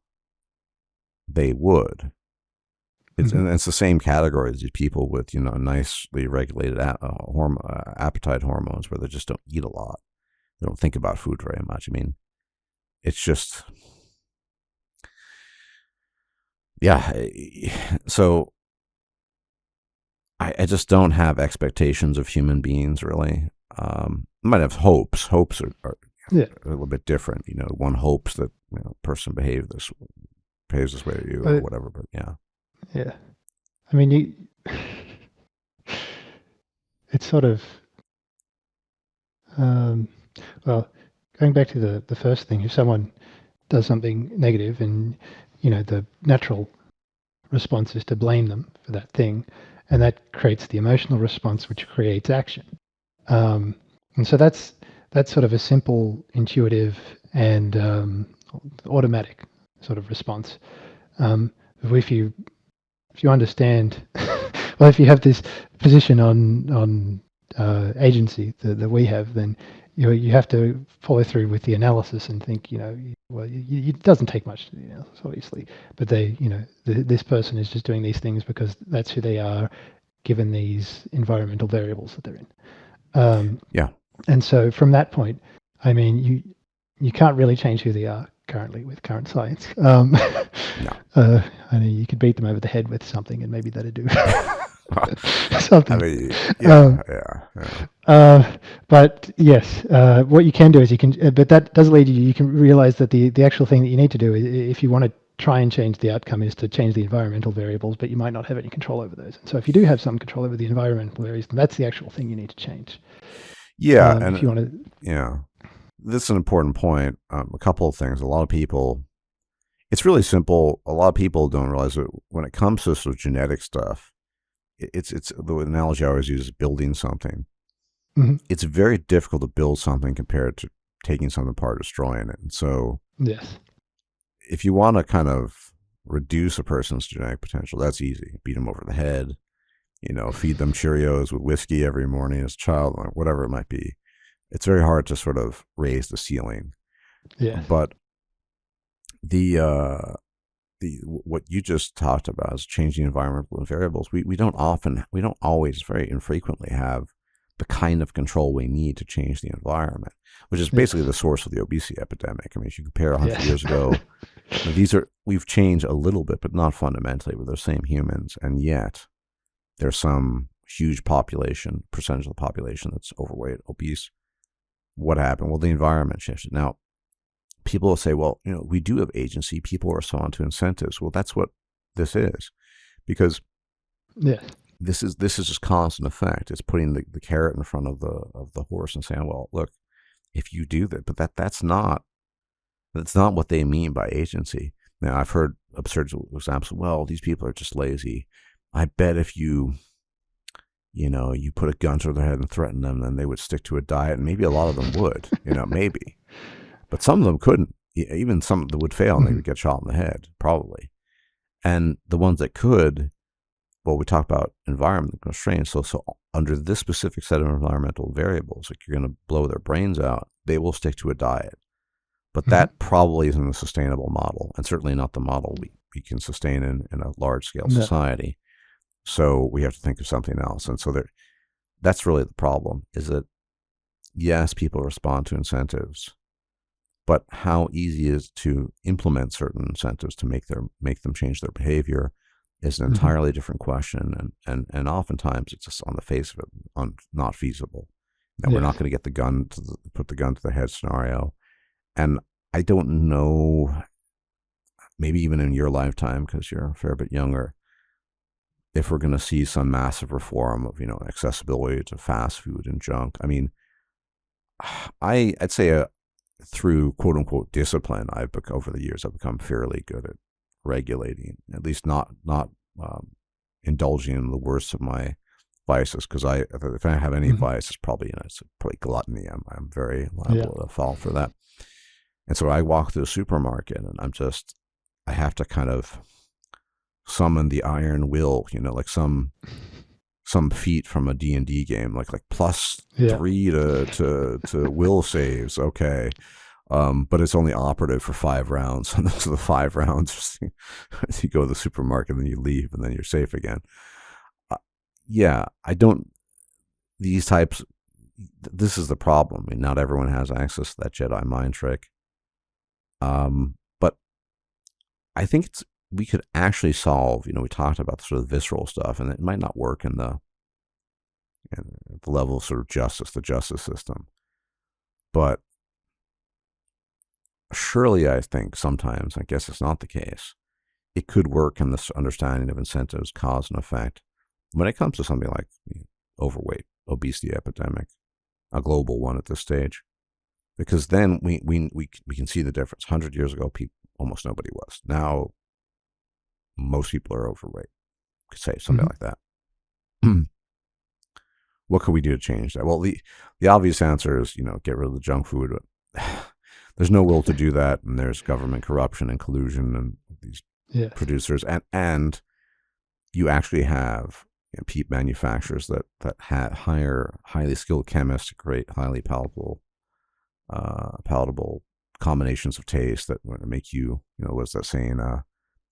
they would. Hmm. And it's the same category as people with, nicely regulated appetite hormones, where they just don't eat a lot. They don't think about food very much. I mean, it's just, yeah. So I just don't have expectations of human beings, really. I might have hopes. Hopes are Yeah. a little bit different. One hopes that a person behaves this way to you or Uh, whatever. But yeah. yeah. I mean, it's sort of um, well, going back to the first thing. If someone does something negative, and the natural response is to blame them for that thing, and that creates the emotional response, which creates action. And so that's sort of a simple, intuitive, and automatic sort of response. Um, if you understand, well, if you have this position on agency that we have, then you have to follow through with the analysis and think, well, it doesn't take much, obviously, but this person is just doing these things because that's who they are, given these environmental variables that they're in. Yeah. And so from that point, I mean, you can't really change who they are currently with current science. No. I mean, you could beat them over the head with something, and maybe that'd do something. I mean, Um, yeah. but yes, what you can do is but that does lead you can realize that the actual thing that you need to do, if you want to try and change the outcome, is to change the environmental variables, but you might not have any control over those. And so if you do have some control over the environmental variables, then that's the actual thing you need to change. Yeah, If and you want to, yeah, this is an important point. A couple of things. A lot of people, it's really simple. A lot of people don't realize that when it comes to sort of genetic stuff, it's the analogy I always use is building something. Mhm. It's very difficult to build something compared to taking something apart, destroying it. And so, yes, if you want to kind of reduce a person's genetic potential, that's easy. Beat them over the head, feed them Cheerios with whiskey every morning as a child, whatever it might be. It's very hard to sort of raise the ceiling. yes, But the what you just talked about is changing environmental variables. We don't always, very infrequently have the kind of control we need to change the environment, which is basically yes, the source of the obesity epidemic. I mean, if you compare 100 yes. years ago, we've changed a little bit, but not fundamentally. We're the same humans, and yet there's some huge percentage of the population that's overweight, obese. What happened? Well, the environment shifted. Now, people will say, well, we do have agency. People respond to incentives. Well, that's what this is, because Yes. this is just cause and effect. It's putting the carrot in front of the horse and saying, well, look, if you do that, but that's not what they mean by agency. Now, I've heard absurd examples. Well, these people are just lazy. I bet if you put a gun to their head and threaten them, then they would stick to a diet, and maybe a lot of them would, maybe. But some of them couldn't. Even some that would fail and they would get shot in the head, probably. And the ones that could, well, we talk about environment constraints. So under this specific set of environmental variables, like you're going to blow their brains out, they will stick to a diet. But that probably isn't a sustainable model, and certainly not the model we can sustain in a large-scale society. So we have to think of something else. And so that's really the problem, is that, yes, people respond to incentives, but how easy it is to implement certain incentives to make them change their behavior is an entirely different question. And oftentimes it's just on the face of it, not feasible. That we're not going to get put the gun to the head scenario. And I don't know, maybe even in your lifetime, because you're a fair bit younger, if we're going to see some massive reform of, accessibility to fast food and junk. I mean, I'd say through quote unquote discipline, over the years, I've become fairly good at regulating, at least not indulging in the worst of my vices. Because if I have any vice, it's probably gluttony. I'm very liable to fall for that. And so I walk through the supermarket, and I have to kind of summon the iron will, like some feat from a D&D game, like +3 to will saves. Okay. But it's only operative for 5 rounds. And those are the 5 rounds. You go to the supermarket and then you leave and then you're safe again. This is the problem. I mean, not everyone has access to that Jedi mind trick. But I think we could actually solve, we talked about the sort of visceral stuff, and it might not work in the level of sort of the justice system. But surely I think sometimes, I guess it's not the case, it could work in this understanding of incentives, cause and effect. When it comes to something like overweight, obesity epidemic, a global one at this stage, because then we can see the difference. 100 years ago, almost nobody was. Now, most people are overweight. Could say something like that. What could we do to change that? Well, the obvious answer is, get rid of the junk food. There's no will to do that, and there's government corruption and collusion and these producers, and you actually have peat manufacturers that hire highly skilled chemists to create highly palatable palatable combinations of taste that make you, what's that saying?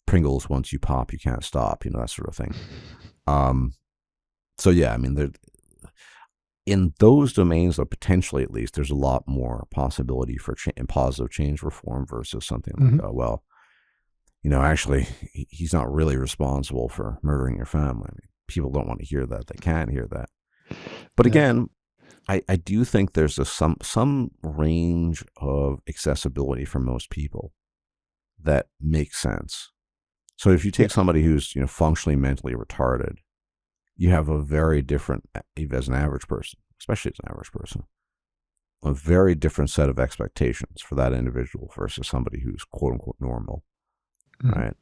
Pringles, once you pop, you can't stop, that sort of thing. So yeah, I mean, in those domains, though, potentially at least, there's a lot more possibility for positive change reform versus something like, oh, well, actually, he's not really responsible for murdering your family. I mean, people don't want to hear that. They can't hear that. But again, I do think there's some range of accessibility for most people that makes sense. So if you take somebody who's functionally mentally retarded, you have a very different, as an average person, especially as an average person, a very different set of expectations for that individual versus somebody who's quote unquote normal, right?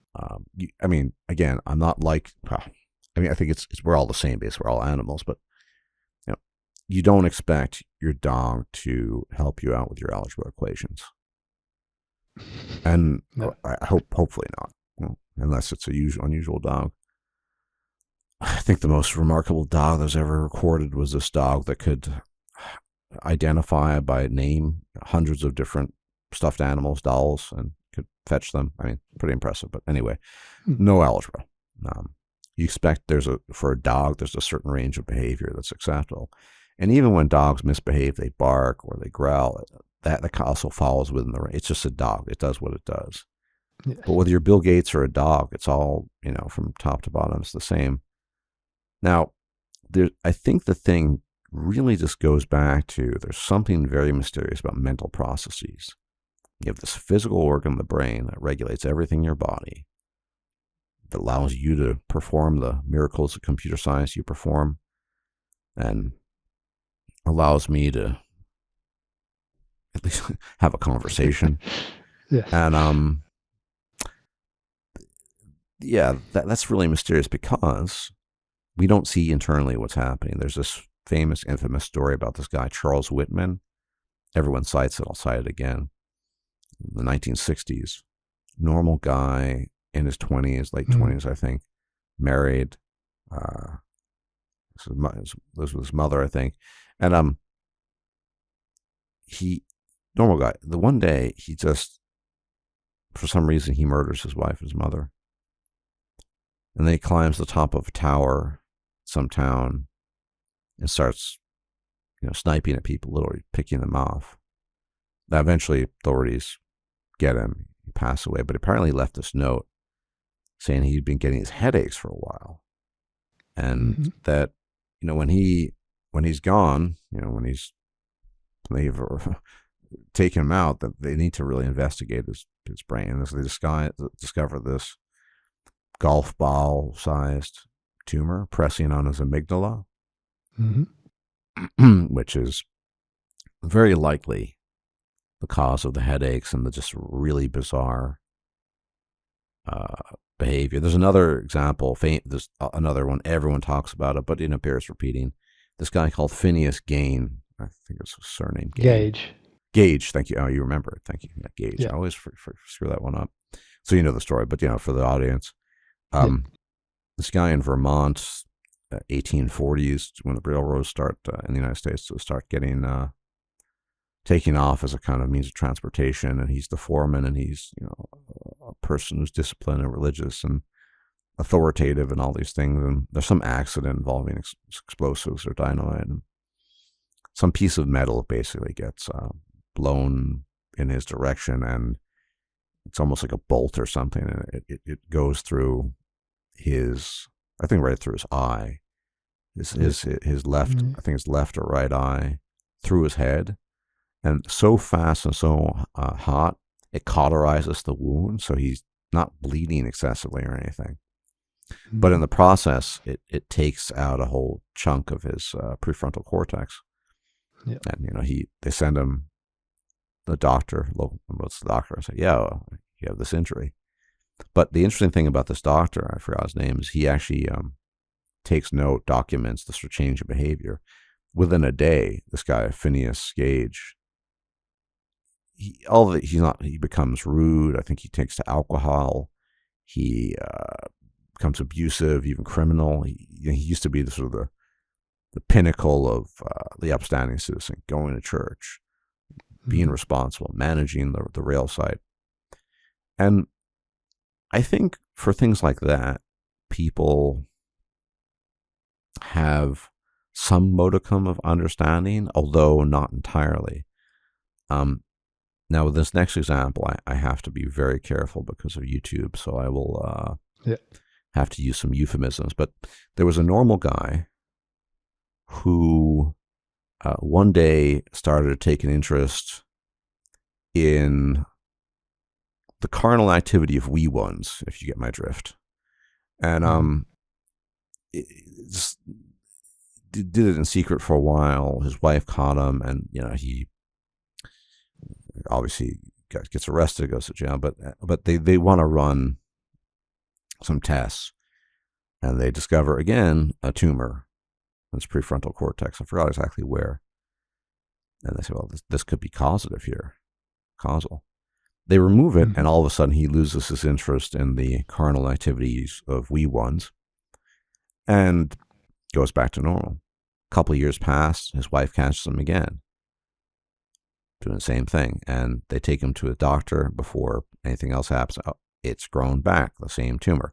I mean, again, I'm not like, I mean, I think it's we're all the same, basically, we're all animals, but you don't expect your dog to help you out with your algebra equations, and I hopefully not, unless it's a unusual dog. I think the most remarkable dog that was ever recorded was this dog that could identify by name hundreds of different stuffed animals, dolls, and could fetch them. I mean, pretty impressive. But anyway, no algebra. You expect for a dog, there's a certain range of behavior that's acceptable. And even when dogs misbehave, they bark or they growl, that also falls within the range. It's just a dog. It does what it does. Yes. But whether you're Bill Gates or a dog, it's all, from top to bottom, it's the same. Now, I think the thing really just goes back to there's something very mysterious about mental processes. You have this physical organ, the brain, that regulates everything in your body, that allows you to perform the miracles of computer science you perform, and allows me to at least have a conversation. Yes. And yeah, that's really mysterious because we don't see internally what's happening. There's this famous, infamous story about this guy, Charles Whitman. Everyone cites it. I'll cite it again. In the 1960s, normal guy in his 20s, late 20s, I think, married. This was his mother, I think. And normal guy. The one day he just, for some reason, he murders his wife, his mother. And then he climbs the top of a tower, some town, and starts, sniping at people, literally picking them off. Now, eventually, authorities get him. He passed away, but apparently he left this note saying he'd been getting his headaches for a while, and that when he's gone, when they've taken him out, that they need to really investigate his brain. And so they discover this golf ball sized tumor pressing on his amygdala, which is very likely the cause of the headaches and the just really bizarre behavior. There's another example. There's another one. Everyone talks about it, but it bears repeating. This guy called Phineas Gain. I think it's his surname. Gage. Thank you. Oh, you remember it. Thank you. Yeah, Gage. Yeah. I always screw that one up. So you know the story, but for the audience, this guy in Vermont, 1840s, when the railroads start in the United States to start getting taking off as a kind of means of transportation, and he's the foreman, and he's a person who's disciplined and religious and authoritative and all these things. And there's some accident involving explosives or dynamite, and some piece of metal basically gets blown in his direction, and it's almost like a bolt or something, and it goes through I think right through his eye, his left, I think his left or right eye, through his head, and so fast and so hot, it cauterizes the wound, so he's not bleeding excessively or anything. But in the process, it takes out a whole chunk of his prefrontal cortex. Yeah. And they send him the doctor. What's the doctor? I say, yeah, you have this injury. But the interesting thing about this doctor, I forgot his name, is he actually takes note, documents the change of behavior. Within a day, this guy Phineas Gage, he becomes rude. I think he takes to alcohol. He becomes abusive, even criminal. He used to be the pinnacle of the upstanding citizen, going to church, being Mm. responsible, managing the rail site. And I think for things like that, people have some modicum of understanding, although not entirely. Um, Now, with this next example, I have to be very careful because of YouTube, so I will Yeah. have to use some euphemisms. But there was a normal guy who one day started to take an interest in the carnal activity of wee ones, if you get my drift. And Mm. it, just did it in secret for a while. His wife caught him, and he obviously gets arrested, goes to jail. But they want to run some tests, and they discover again a tumor in his prefrontal cortex. I forgot exactly where. And they say, well, this could be causative here, causal. They remove it, and Mm. all of a sudden he loses his interest in the carnal activities of wee ones and goes back to normal. A couple of years pass, his wife catches him again, doing the same thing, and they take him to a doctor before anything else happens. Oh, it's grown back, the same tumor.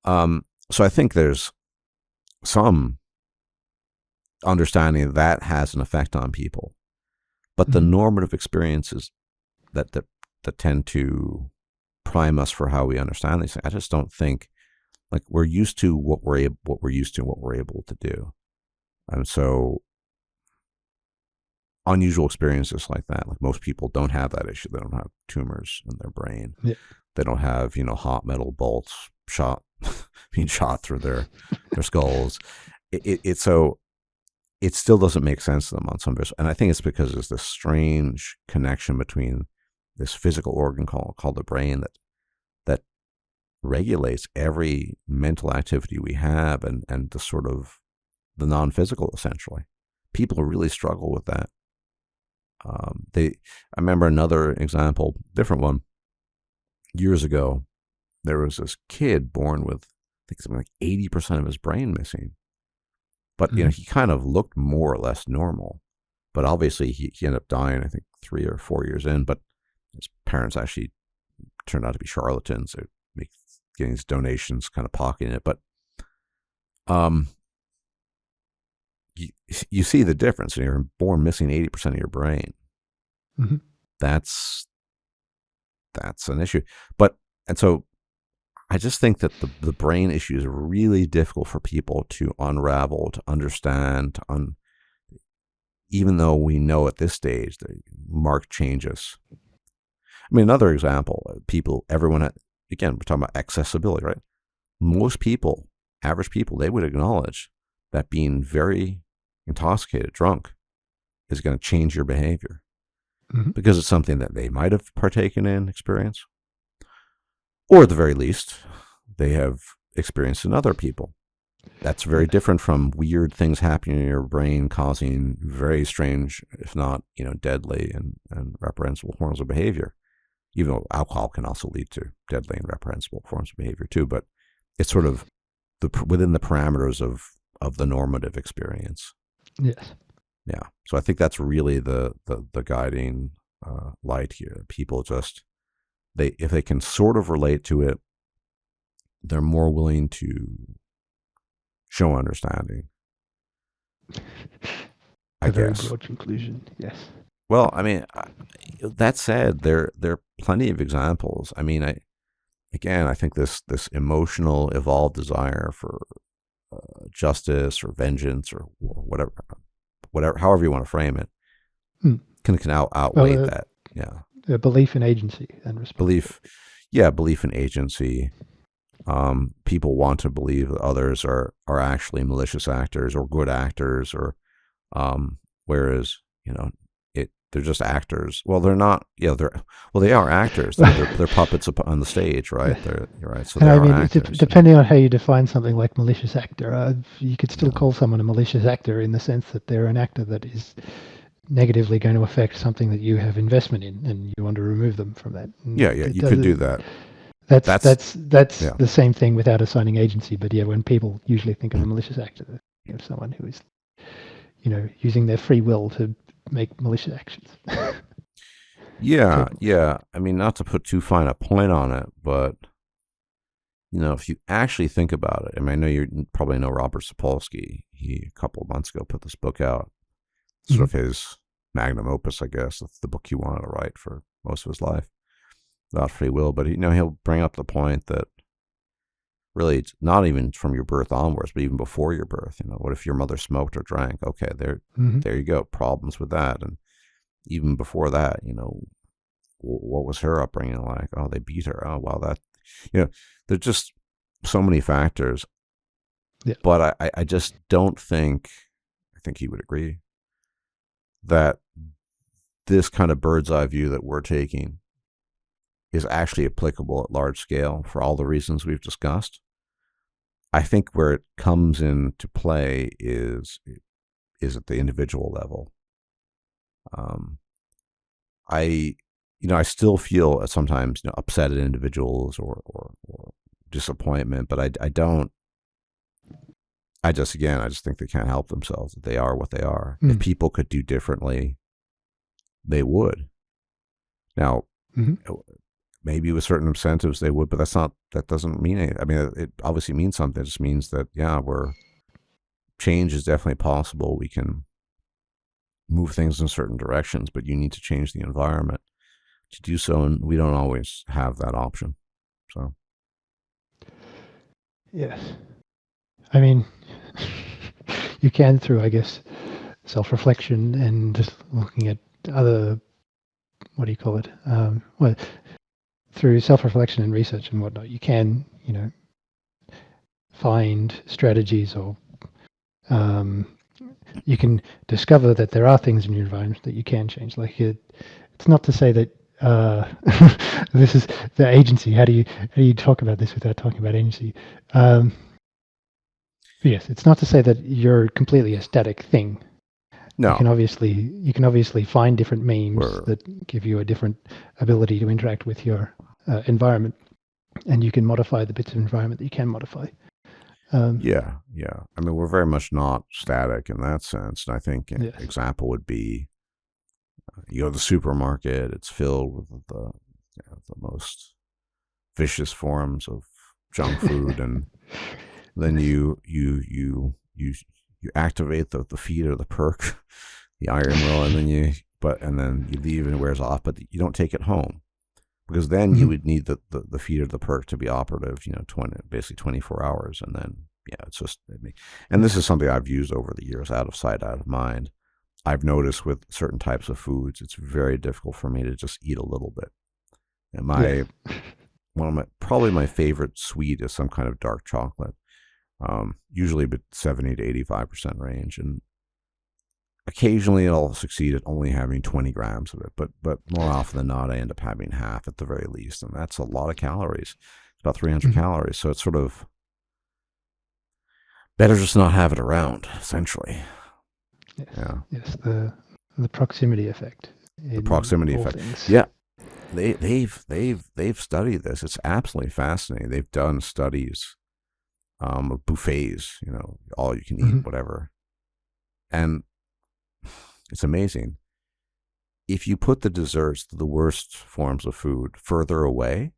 So I think there's some understanding that has an effect on people, but the Mm. normative experiences that tend to prime us for how we understand these things, I just don't think, like, we're used to what we're used to and what we're able to do. And so unusual experiences like that, like most people don't have that issue. They don't have tumors in their brain. Yeah. They don't have, hot metal bolts being shot through their skulls. So it still doesn't make sense to them on some basis. And I think it's because there's this strange connection between this physical organ called the brain that regulates every mental activity we have, and the sort of the non-physical, essentially. People really struggle with that. I remember another example, different one. Years ago, there was this kid born with, I think, something like 80% of his brain missing. But Mm. he kind of looked more or less normal. But obviously, he ended up dying, I think, 3 or 4 years in. But his parents actually turned out to be charlatans. They make getting these donations, kind of pocketing it. But um, you see the difference. And you're born missing 80% of your brain. Mm-hmm. That's an issue. And so I just think that the brain issue is really difficult for people to unravel, to understand, even though we know at this stage the marked changes. I mean, another example, again, we're talking about accessibility, right? Most people, average people, they would acknowledge that being very intoxicated, drunk, is going to change your behavior Mm-hmm. because it's something that they might have partaken in, experience, or at the very least, they have experienced in other people. That's very Yeah. different from weird things happening in your brain causing very strange, if not, deadly and reprehensible forms of behavior. Even though alcohol can also lead to deadly and reprehensible forms of behavior too, but it's sort of within the parameters of the normative experience. Yes. Yeah. So I think that's really the guiding light here. People just, if they can sort of relate to it, they're more willing to show understanding, I A very guess. broad conclusion. Yes. Well, I mean, that said, there are plenty of examples. I mean, I think this emotional, evolved desire for justice or vengeance or whatever, however you want to frame it, Hmm. can outweigh Well, that. Yeah, a belief in agency and responsibility. belief in agency. People want to believe that others are actually malicious actors or good actors, or whereas they're just actors. Well, they're not. Yeah, they are actors. They're puppets on the stage, right? You're right. So And they I are mean, actors. depending on how you define something like malicious actor, you could still Yeah, call someone a malicious actor in the sense that they're an actor that is negatively going to affect something that you have investment in, and you want to remove them from that. yeah, And yeah. it You could do does, that. that's That's that's that's yeah. the same thing without assigning agency. But yeah, when people usually think of a malicious actor, they think of someone who is, using their free will to make malicious actions. Yeah, So, yeah. I mean, not to put too fine a point on it, but if you actually think about it, I mean, I know you probably know Robert Sapolsky. He a couple of months ago put this book out, sort mhm, of his magnum opus, I guess. That's the book he wanted to write for most of his life about free will. But he'll bring up the point that really it's not even from your birth onwards, but even before your birth. What if your mother smoked or drank? Okay, mhm, there you go. Problems with that, and even before that, what was her upbringing like? Oh, they beat her. Oh, well, that, you know, there's just so many factors. yeah, But I just don't think, I think he would agree, that this kind of bird's eye view that we're taking is actually applicable at large scale for all the reasons we've discussed. I think where it comes into play is at the individual level. Um, I, I still feel sometimes upset at individuals or disappointment, but I don't. I just think they can't help themselves. That they are what they are. If mm, people could do differently, they would. Now, mhm, maybe with certain incentives they would, but that doesn't mean anything. I mean, it obviously means something. It just means that, yeah, change is definitely possible. We can move things in certain directions, but you need to change the environment to do so, and we don't always have that option. So, yes. I mean, you can through, I guess, self-reflection and just looking at other, what do you call it? Well, through self-reflection and research and whatnot, you can, find strategies or um, you can discover that there are things in your environment that you can change. Like it's not to say that this is the agency. How do you talk about this without talking about agency? Um, yes, it's not to say that you're completely a static thing. no, You can obviously find different means we're, that give you a different ability to interact with your environment, and you can modify the bits of environment that you can modify. Um, yeah, yeah. I mean, we're very much not static in that sense. And I think an yes. example would be you go to the supermarket, it's filled with the most vicious forms of junk food, and then Yes. you activate the feed or the perk, the iron will, and then you leave and it wears off, but you don't take it home because then you Mhm. would need the feed or the perk to be operative, 24 hours, and then yeah, it's just, and this Yes. is something I've used over the years, out of sight, out of mind. I've noticed with certain types of foods, it's very difficult for me to just eat a little bit. And Yes. probably my favorite sweet is some kind of dark chocolate, usually but 70 to 85% range, and occasionally I'll succeed at only having 20 grams of it, but more often than not, I end up having half at the very least, and that's a lot of calories. It's about 300 Mhm. calories, so it's sort of better just not have it around, essentially. Yes. Yeah, Yes. The proximity effect the in proximity all effect. things. Yeah, they've studied this. It's absolutely fascinating. They've done studies of buffets, all you can eat, Mhm. whatever, and it's amazing. If you put the desserts, the worst forms of food, further away,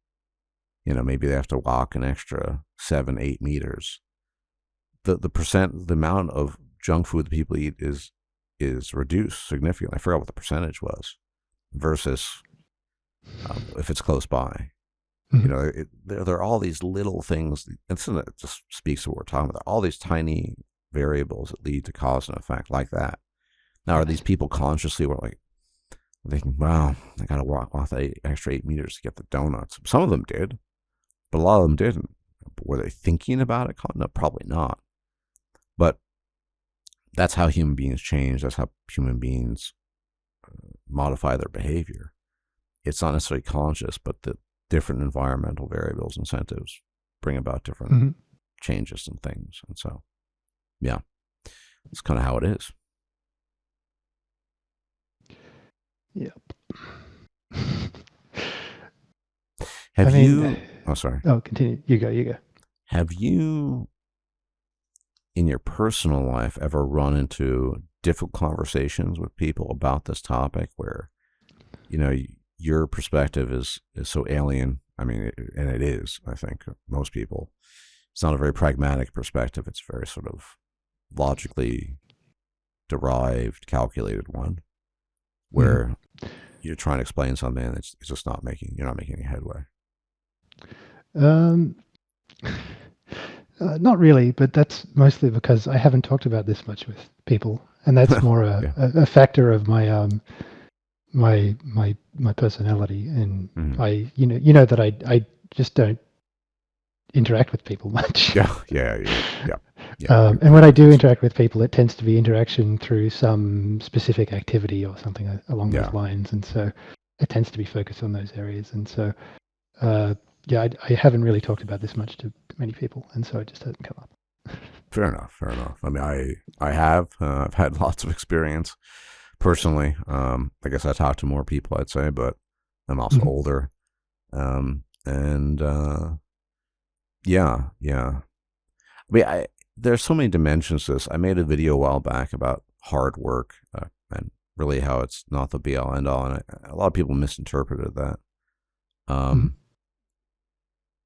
maybe they have to walk an extra 7, 8 meters. The amount of junk food that people eat is reduced significantly. I forgot what the percentage was versus if it's close by. Mhm. There are all these little things. And it just speaks to what we're talking about. All these tiny variables that lead to cause and effect like that. Now, are these Yes. people consciously were like thinking, "Wow, I got to walk that extra 8 meters to get the donuts"? Some of them did, but a lot of them didn't. But were they thinking about it? No, probably not. But that's how human beings change. That's how human beings modify their behavior. It's not necessarily conscious, but the different environmental variables, incentives bring about different Mhm. changes and things. And so, yeah, it's kind of how it is. Yep. I Have mean, you, oh, sorry, oh, continue. You go. You go. have you in your personal life ever run into difficult conversations with people about this topic where, you know, your perspective is so alien. I mean, and it is, I think, most people. It's not a very pragmatic perspective. It's very sort of logically derived, calculated one, where you're trying to explain something and it's just you're not making any headway. Um, Not really, but that's mostly because I haven't talked about this much with people, and that's more Yeah. a factor of my personality. And Mhm. you know that I just don't interact with people much. Yeah. You're And when I pretty do basic. interact with people, it tends to be interaction through some specific activity or something along those Yeah. lines, and so it tends to be focused on those areas. And so, uh, yeah, I haven't really talked about this much to many people, and so it just hasn't come up. Fair enough. Fair enough. I mean, I have I've had lots of experience personally. I guess I talk to more people, I'd say, but I'm also Mhm. older. And yeah. I mean, there's so many dimensions to this. I made a video a while back about hard work and really how it's not the be all end all, and a lot of people misinterpreted that. Mhm. Um,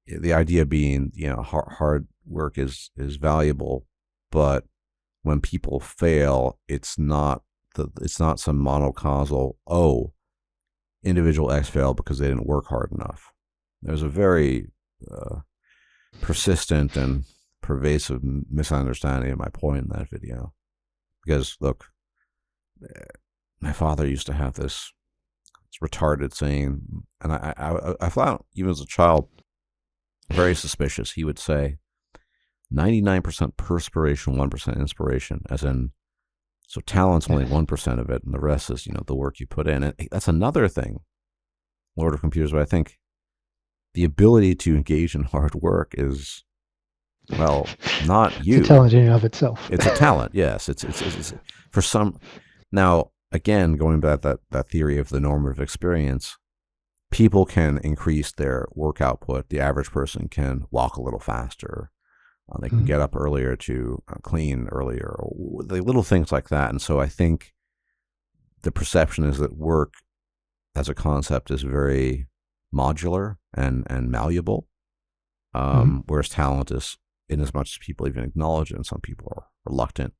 the idea being, hard work is valuable, but when people fail, it's not some monocausal, oh, individual X failed because they didn't work hard enough. There's a very persistent and pervasive misunderstanding of my point in that video. Because look, my father used to have this retarded saying, and I found even as a child very suspicious. He would say 99% perspiration, 1% inspiration, as in, so talent's only Yes. 1% of it, and the rest is, the work you put in. And that's another thing, Lord of Computers, but I think the ability to engage in hard work is, well, not It's a you. talent in and of itself. It's a talent, yes. It's for some. Now, again, going back that theory of the normative experience, people can increase their work output. The average person can walk a little faster. They can Mhm. get up earlier to clean earlier, or the little things like that. And so I think the perception is that work as a concept is very modular and malleable, Mhm. whereas talent is, in as much as people even acknowledge it, and some people are reluctant,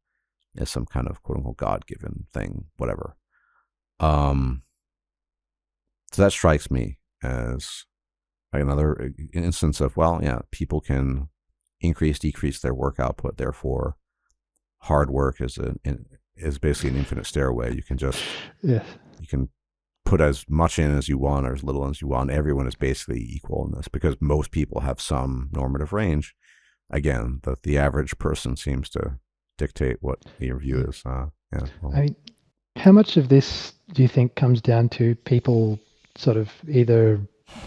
as some kind of quote unquote God given thing, whatever. Um, so that strikes me as like another instance of, well, yeah, people can decrease their work output. Therefore, hard work is basically an infinite stairway. Yes. You can put as much in as you want or as little as you want. Everyone is basically equal in this because most people have some normative range. Again, the average person seems to dictate what your view Yeah. is. Yeah, I well, mean, how much of this do you think comes down to people sort of either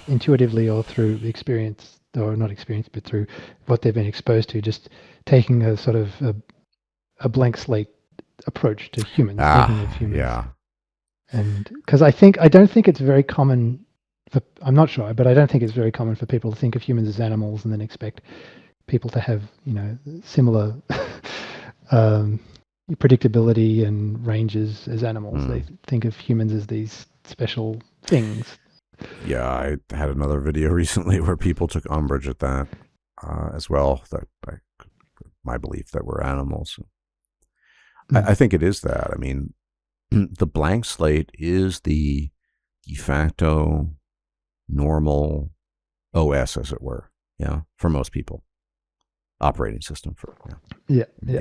intuitively or through experience, or not experience, but through what they've been exposed to, just taking a sort of a blank slate approach to humans, thinking of humans? yeah, And because I don't think it's very common for, I'm not sure, but I don't think it's very common for people to think of humans as animals and then expect people to have, similar um, predictability and ranges as animals. They mm. think of humans as these special things. Yeah. I had another video recently where people took umbrage at that as well. My belief that we're animals. Mm. I think it is that. I mean, the blank slate is the de facto normal OS, as it were. Yeah, for most people, operating system for yeah. Yeah, yeah,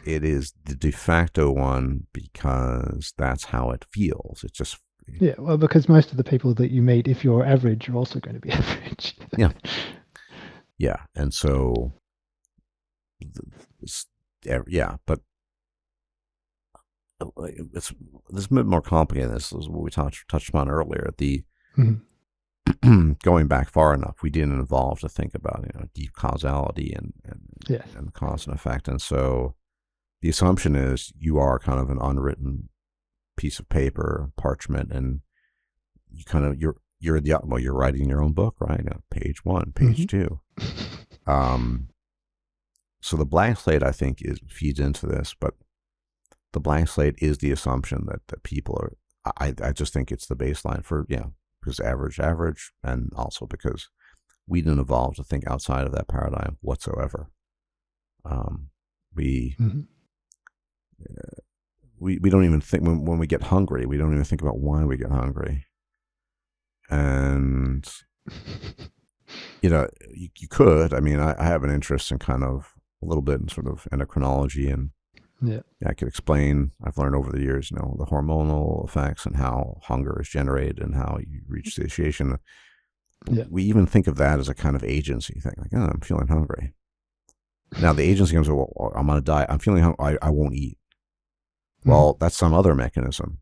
It is the de facto one because that's how it feels. It's just yeah. Well, because most of the people that you meet, if you're average, are also going to be average. yeah, yeah, and so it's, yeah, but it's this is a bit more complicated. This is what we touched upon earlier. The Mhm. going back far enough, we didn't evolve to think about deep causality Yes. and cause and effect, and so the assumption is you are kind of an unwritten piece of paper, parchment, and you kind of you're writing your own book, right? Page one, page Hmm. two. Um, so the blank slate, I think, feeds into this, but the blank slate is the assumption that people are. I just think it's the baseline for because average, and also because we didn't evolve to think outside of that paradigm whatsoever. Um, we, Mm-hmm. we don't even think when we get hungry, we don't even think about why we get hungry. And, you could, I mean, I have an interest in kind of a little bit in sort of endocrinology, and Yeah. I could explain, I've learned over the years, the hormonal effects and how hunger is generated and how you reach satiation. Yeah. We even think of that as a kind of agency thing, like, oh, I'm feeling hungry. Now the agency comes, well, I'm on a diet, I'm feeling hungry, I won't eat. Well, that's some other mechanism.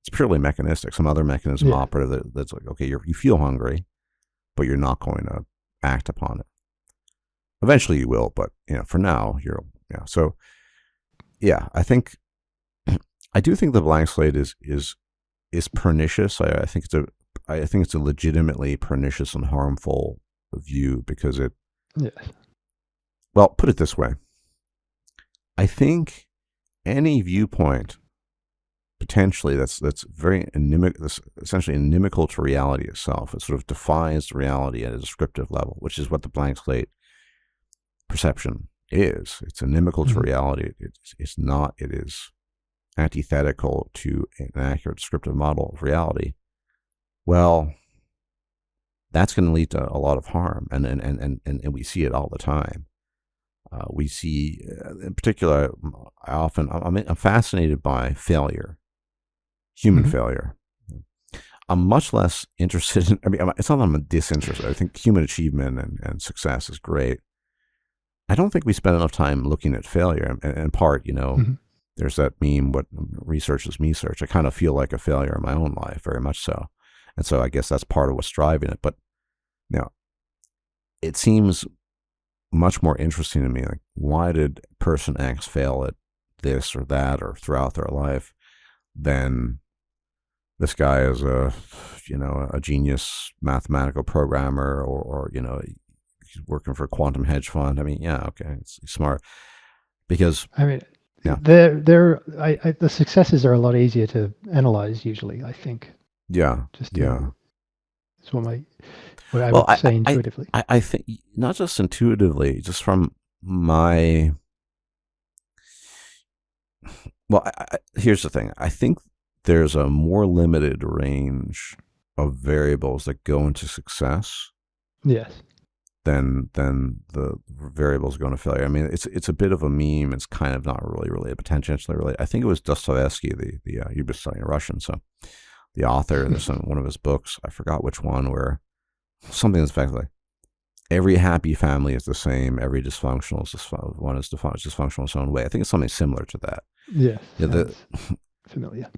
It's purely mechanistic, some other mechanism Yeah. operative that's like, okay, you feel hungry, but you're not going to act upon it. Eventually you will, but for now So yeah, I do think the blank slate is pernicious. I think it's a legitimately pernicious and harmful view because Yeah. well, put it this way. I think any viewpoint potentially that's very that's essentially inimical to reality itself. It sort of defies reality at a descriptive level, which is what the blank slate perception is. It's inimical to reality. It's not. It is antithetical to an accurate descriptive model of reality. Well, that's going to lead to a lot of harm, and we see it all the time. We see, in particular, I'm fascinated by failure, human failure. I'm much less interested in, I mean, it's not that I'm disinterested. I think human achievement and success is great. I don't think we spend enough time looking at failure. And in part, there's that meme, what research is me search. I kind of feel like a failure in my own life, very much so. And so I guess that's part of what's driving it. But now, it seems much more interesting to me, like, why did person X fail at this or that or throughout their life, than this guy is a genius mathematical programmer, or he's working for a quantum hedge fund. I mean, yeah, okay, he's smart. Because I mean, yeah, the successes are a lot easier to analyze usually, I think. yeah, Just yeah. it's what I Well, would say intuitively. I think not just intuitively, just from my. Well, here's the thing. I think there's a more limited range of variables that go into success Yes. than the variables going to failure. I mean, it's a bit of a meme. It's kind of not really related, but tangentially related. I think it was Dostoevsky, you've been studying Russian, so the author. There's one of his books. I forgot which one, where something that's effectively, every happy family is the same. Every dysfunctional one is dysfunctional in its own way. I think it's something similar to that. Yes. Yeah, Sounds familiar.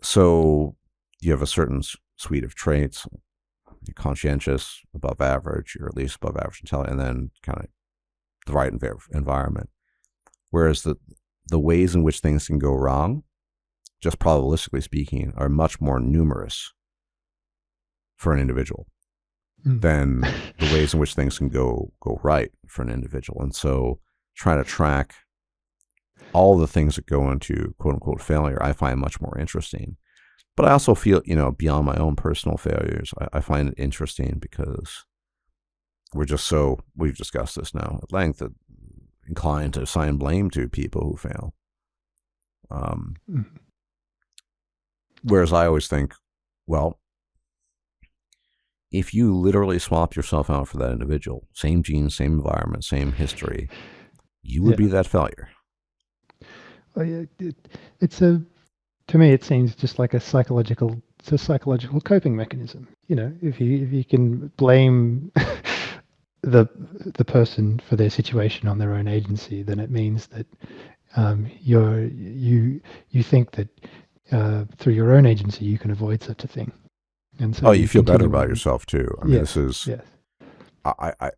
So you have a certain suite of traits. You're conscientious, above average, you're at least above average intelligent, and then kind of the right environment. Whereas the ways in which things can go wrong, just probabilistically speaking, are much more numerous for an individual than the ways in which things can go right for an individual. And so trying to track all the things that go into quote unquote failure, I find much more interesting. But I also feel, beyond my own personal failures, I find it interesting because we've discussed this now at length, inclined to assign blame to people who fail. Whereas I always think, well, if you literally swap yourself out for that individual, same genes, same environment, same history, you would be that failure. Well, yeah, to me, it seems just like a psychological coping mechanism. If you can blame the person for their situation on their own agency, then it means that you think that through your own agency you can avoid such a thing, and so you feel better about yourself too. I mean, yes, this is yes.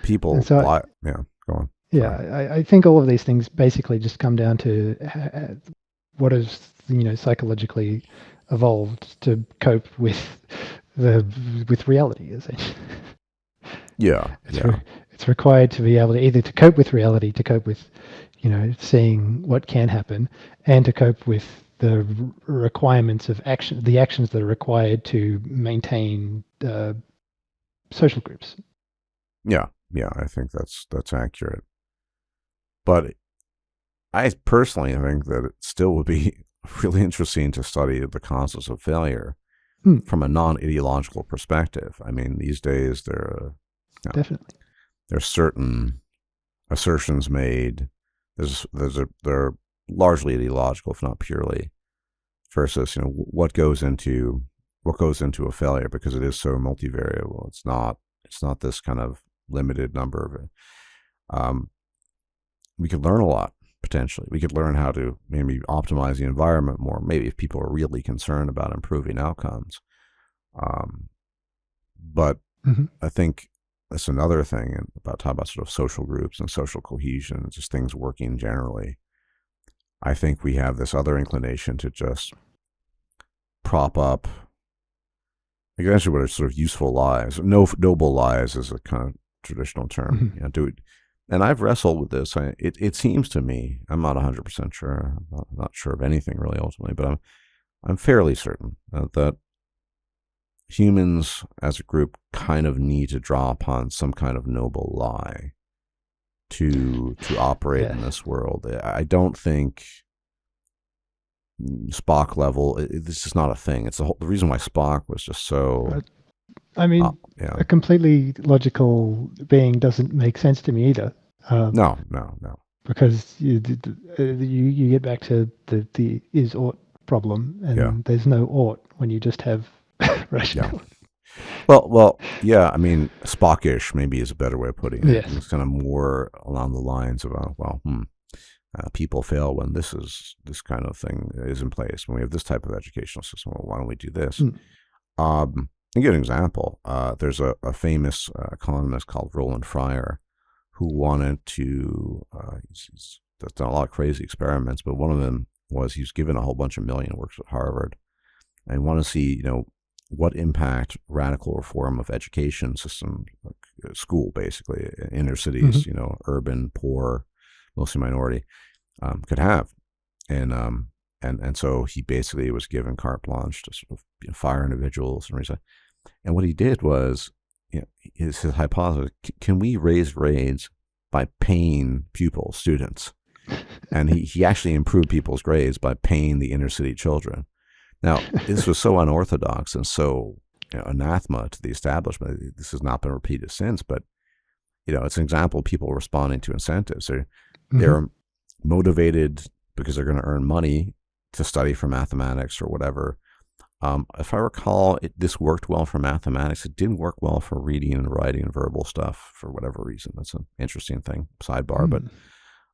People so lie. Yeah, go on. Yeah, I think all of these things basically just come down to what is psychologically evolved to cope with reality, essentially. Yeah, It's required to be able to either to cope with reality, to cope with seeing what can happen, and to cope with the requirements of action, the actions that are required to maintain social groups. Yeah, yeah, I think that's accurate. But I personally think that it still would be really interesting to study the causes of failure Hmm, from a non-ideological perspective. I mean, these days you know, definitely. there's certain assertions made. They're largely ideological, if not purely, versus what goes into a failure, because it is so multivariable. It's not this kind of limited number of it. We could learn a lot potentially. We could learn how to maybe optimize the environment more. Maybe if people are really concerned about improving outcomes. But Hmm. I think that's another thing about talking about sort of social groups and social cohesion, and just things working generally. I think we have this other inclination to just prop up, eventually, what are sort of useful lies. No, noble lies is a kind of traditional term. Hmm. And I've wrestled with this. It seems to me, I'm not 100% sure. I'm not sure of anything really ultimately, but I'm fairly certain that humans as a group kind of need to draw upon some kind of noble lie to operate Yes. in this world. I don't think Spock level. This is not a thing. It's the reason why Spock was just so. Uh, I mean, Yeah. a completely logical being doesn't make sense to me either. Um, No. No. No. because you get back to the is ought problem, Yeah. and there's no ought when you just have Yeah. rationality. Well. Yeah. I mean, Spockish maybe is a better way of putting it. Yes. It's kind of more along the lines of, people fail when this kind of thing is in place. When we have this type of educational system, well, why don't we do this? Mm. To give an example, there's a famous economist called Roland Fryer who wanted to. He's done a lot of crazy experiments, but one of them was he was given a whole bunch of million, works at Harvard, and wanted to see, what impact radical reform of education system, like school, basically, inner cities, Hmm. urban, poor, mostly minority, could have. And so he basically was given carte blanche to sort of fire individuals and reason. And what he did was, his hypothesis: can we raise grades by paying pupils, students? And he actually improved people's grades by paying the inner city children. Now, this was so unorthodox and so anathema to the establishment. This has not been repeated since, but it's an example of people responding to incentives. Hmm. They're motivated because they're going to earn money to study for mathematics or whatever. If I recall, this worked well for mathematics. It didn't work well for reading and writing and verbal stuff for whatever reason. That's an interesting thing, sidebar.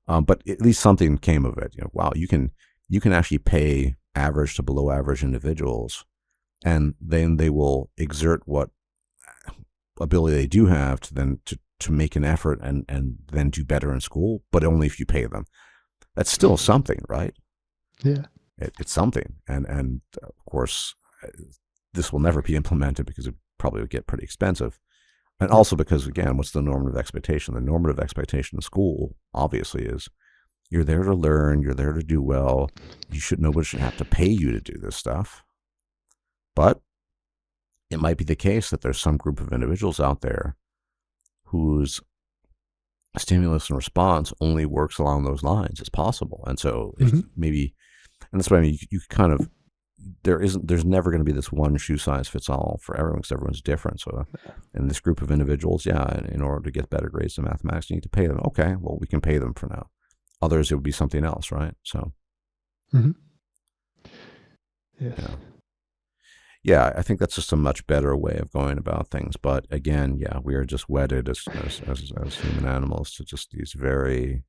Mm. But at least something came of it. Wow, you can actually pay average to below average individuals, and then they will exert what ability they do have to make an effort and then do better in school, but only if you pay them. That's still something, right? Yeah. It's something, and of course, this will never be implemented because it probably would get pretty expensive, and Yeah. also because, again, what's the normative expectation? The normative expectation in school obviously is you're there to learn, you're there to do well. Nobody should have to pay you to do this stuff, but it might be the case that there's some group of individuals out there whose stimulus and response only works along those lines. It's possible, and so if Hmm. maybe, and that's what I mean. You kind of there's never going to be this one shoe size fits all for everyone because everyone's different. So, in this group of individuals, yeah, in order to get better grades in mathematics, you need to pay them. Okay, well, we can pay them for now. Others, it would be something else, right? So, Hmm. Yes. yeah, yeah, I think that's just a much better way of going about things. But again, yeah, we are just wedded as human animals to just these very.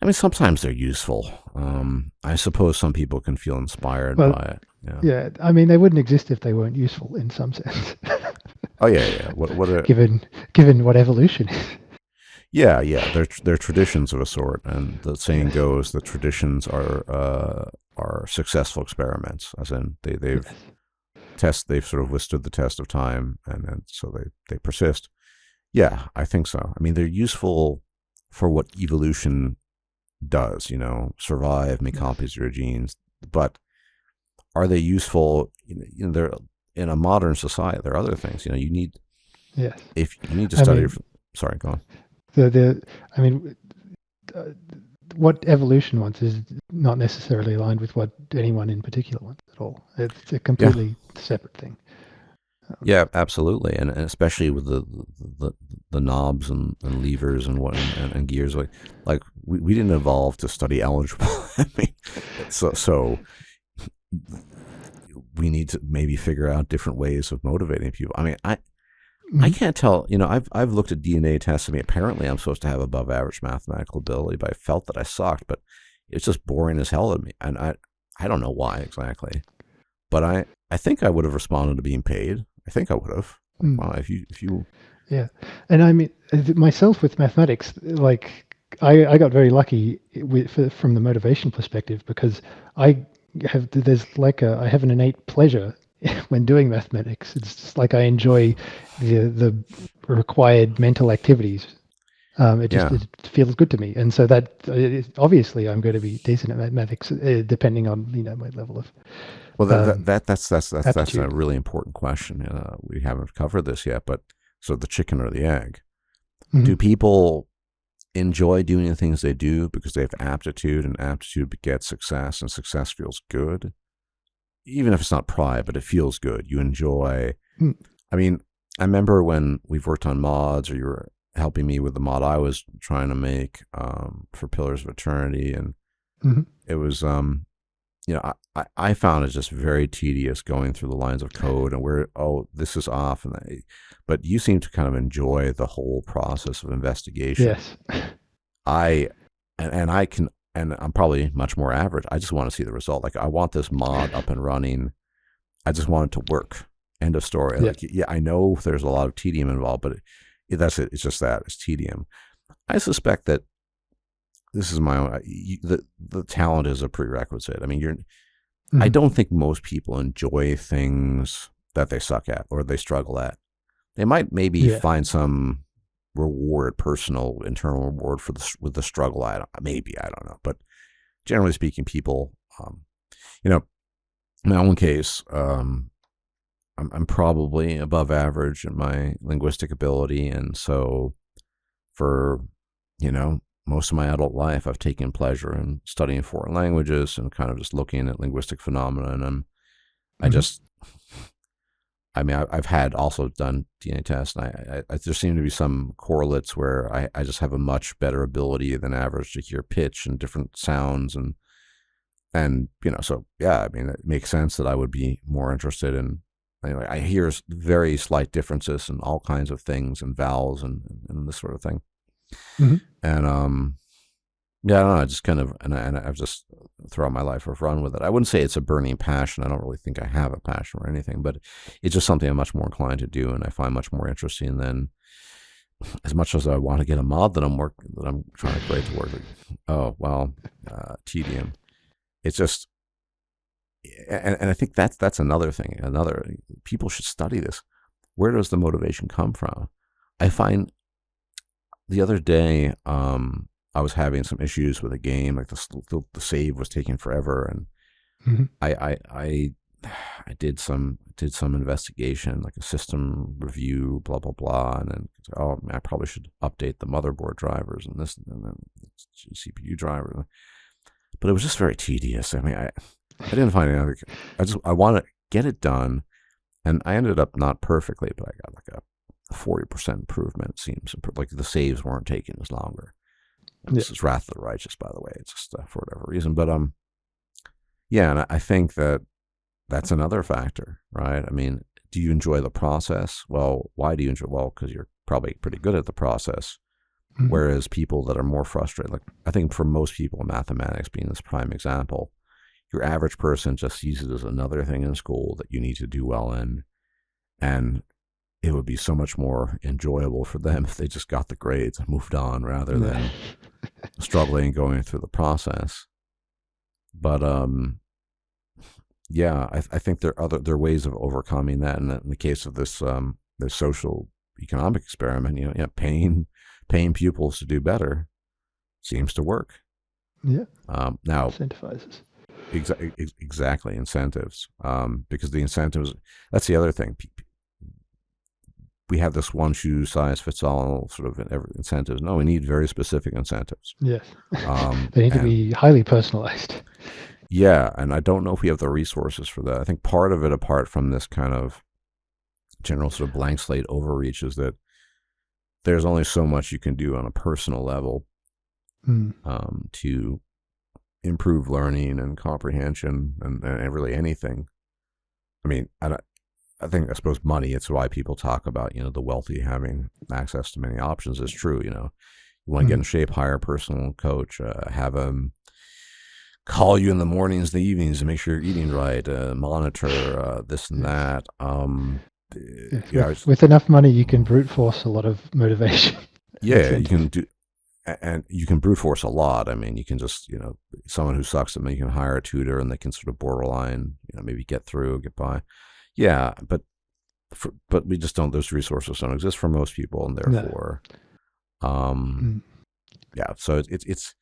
I mean, sometimes they're useful. I suppose some people can feel inspired Well, by it. Yeah. yeah. I mean, they wouldn't exist if they weren't useful in some sense. Oh yeah, yeah. What a given what evolution is. Yeah, yeah. They're traditions of a sort, and the saying Yes. goes that traditions are successful experiments, as in Yes. they've sort of withstood the test of time, and so they persist. Yeah, I think so. I mean, they're useful for what evolution does, survive, make Yes. copies of your genes. But are they useful? They're in a modern society. There are other things. You need Yes. if you need to I study. mean, Sorry, go on. the I mean, uh, what evolution wants is not necessarily aligned with what anyone in particular wants at all. It's a Yeah, completely separate thing. Um, yeah, absolutely, and especially with the, the knobs and levers and what and gears. Like we didn't evolve to study algebra. I mean, so we need to maybe figure out different ways of motivating people. I mean, I mhm. can't tell. I've looked at DNA tests. I mean, apparently I'm supposed to have above average mathematical ability, but I felt that I sucked. But it's just boring as hell to me, and I don't know why exactly. But I think I would have responded to being paid. I think I would have. Like, Mm. wow, if you Yeah, and I mean myself with mathematics, like I got very lucky from the motivation perspective because I I have an innate pleasure when doing mathematics. It's just like I enjoy the required mental activities. yeah. It feels good to me, and so that obviously I'm going to be decent at mathematics depending on my level of Well, um, that's a aptitude. really important question. We haven't covered this yet, but so the chicken or the egg? Hmm. Do people enjoy doing the things they do because they have aptitude, and aptitude begets success, and success feels good, even if it's not pride, but it feels good. You enjoy. Mm. I mean, I remember when we've worked on mods, or you were helping me with the mod I was trying to make for Pillars of Eternity, and Hmm. it was I found it just very tedious going through the lines of code and where this is off, but you seem to kind of enjoy the whole process of investigation. Yes. I and I can, and I'm probably much more average. I just want to see the result. Like, I want this mod up and running. I just want it to work. End of story. Yeah. Like, yeah, I know there's a lot of tedium involved, but that's it. It's just that it's tedium. I suspect that this is my own. The talent is a prerequisite. I mean, I Hmm. don't think most people enjoy things that they suck at or they struggle at. They might maybe Yeah. find some reward, personal, internal reward with the struggle. Maybe I don't know, but generally speaking, people, you know, in my own case, I'm probably above average in my linguistic ability, and so for most of my adult life, I've taken pleasure in studying foreign languages and kind of just looking at linguistic phenomena. And I Hmm. just, I mean, I've had also done DNA tests, and there seem to be some correlates where I just have a much better ability than average to hear pitch and different sounds, and so yeah, I mean, it makes sense that I would be more interested in. Anyway, I hear very slight differences in all kinds of things and vowels and this sort of thing, Hmm. and yeah, I don't know. I just kind of, and I've just throughout my life I've run with it. I wouldn't say it's a burning passion. I don't really think I have a passion or anything, but it's just something I'm much more inclined to do, and I find much more interesting than as much as I want to get a mod that I'm trying to create to work. Oh well, tedium. It's just, and I think that's another thing. Another People should study this. Where does the motivation come from? I find the other day, I was having some issues with a game. Like the save was taking forever, and Hmm. I did some investigation, like a system review, blah blah blah, and then I probably should update the motherboard drivers and this and then CPU driver. But it was just very tedious. I mean, I didn't find any other. I want to get it done, and I ended up not perfectly, but I got like a 40% improvement. It seems like the saves weren't taking as longer. And Yeah. this is Wrath of the Righteous, by the way. It's just for whatever reason. But yeah, and I think that's another factor, right? I mean, do you enjoy the process? Well, why do you enjoy? Well, because you're probably pretty good at the process. Hmm. Whereas people that are more frustrated, like I think for most people, mathematics being this prime example, your average person just sees it as another thing in school that you need to do well in, and it would be so much more enjoyable for them if they just got the grades and moved on rather Yeah. than struggling going through the process. But yeah, I think there are ways of overcoming that. And in the case of this social economic experiment, paying pupils to do better seems to work. Yeah. Now, Incentivizes. exactly, incentives, because the incentives, that's the other thing. We have this one shoe size fits all sort of incentives. No, we need very specific incentives. Yes. Um, They need to and be highly personalized. yeah, and I don't know if we have the resources for that. I think part of it, apart from this kind of general sort of blank slate overreach, is that there's only so much you can do on a personal level Mm. to improve learning and comprehension and really anything. I mean, I think, I suppose money, it's why people talk about, the wealthy having access to many options is true. You want to get in Mm. shape, hire a personal coach, have them call you in the mornings, the evenings to make sure you're eating right, monitor this and Yes. that. Yes. Yeah, With enough money, you can brute force a lot of motivation and yeah, you can incentive. do, and you can brute force a lot. I mean, you can just, someone who sucks at me, you can hire a tutor and they can sort of borderline, maybe get through, get by. Yeah, but we just don't. Those resources don't exist for most people, and No. therefore, um, Mm. yeah. So it's.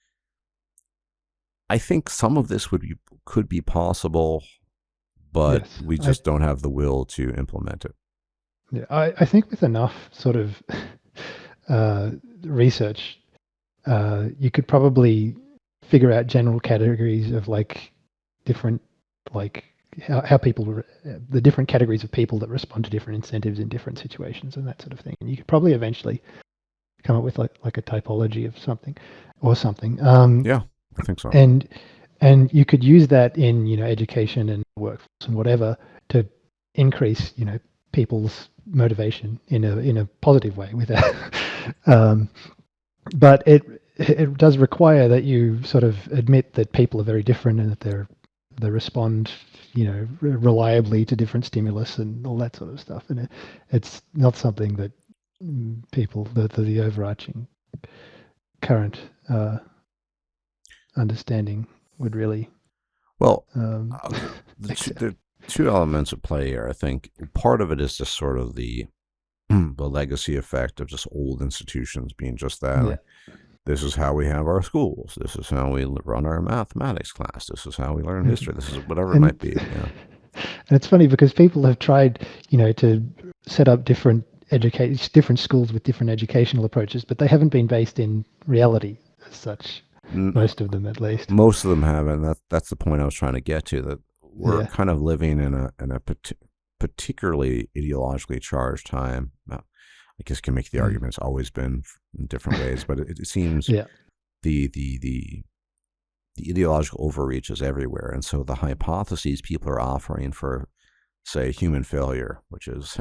I think some of this could be possible, but Yes. we just don't have the will to implement it. Yeah, I think with enough sort of uh, research, you could probably figure out general categories of like different, like how people, the different categories of people that respond to different incentives in different situations and that sort of thing. And you could probably eventually come up with like a typology of something or something. Yeah, I think so. And and you could use that in education and workforce and whatever to increase people's motivation in a positive way with that. um, but it does require that you sort of admit that people are very different and that they respond reliably to different stimulus and all that sort of stuff, and it's not something that people the overarching current understanding would really Well, um, okay. accept. The two elements at play here. I think part of it is just sort of the the legacy effect of just old institutions being just that. Yeah. Like, this is how we have our schools. This is how we run our mathematics class. This is how we learn Mhm. history. This is whatever it might And be. Yeah. and it's funny because people have tried, to set up different schools with different educational approaches, but they haven't been based in reality as such. Most of them, at least. Most of them haven't. That's the point I was trying to get to. That we're Yeah. kind of living in a particularly ideologically charged time. Now, I guess you can make the Mm. argument it's always been in different ways, but it seems Yeah. the the the the ideological overreach is everywhere, and so the hypotheses people are offering for, say, human failure, which is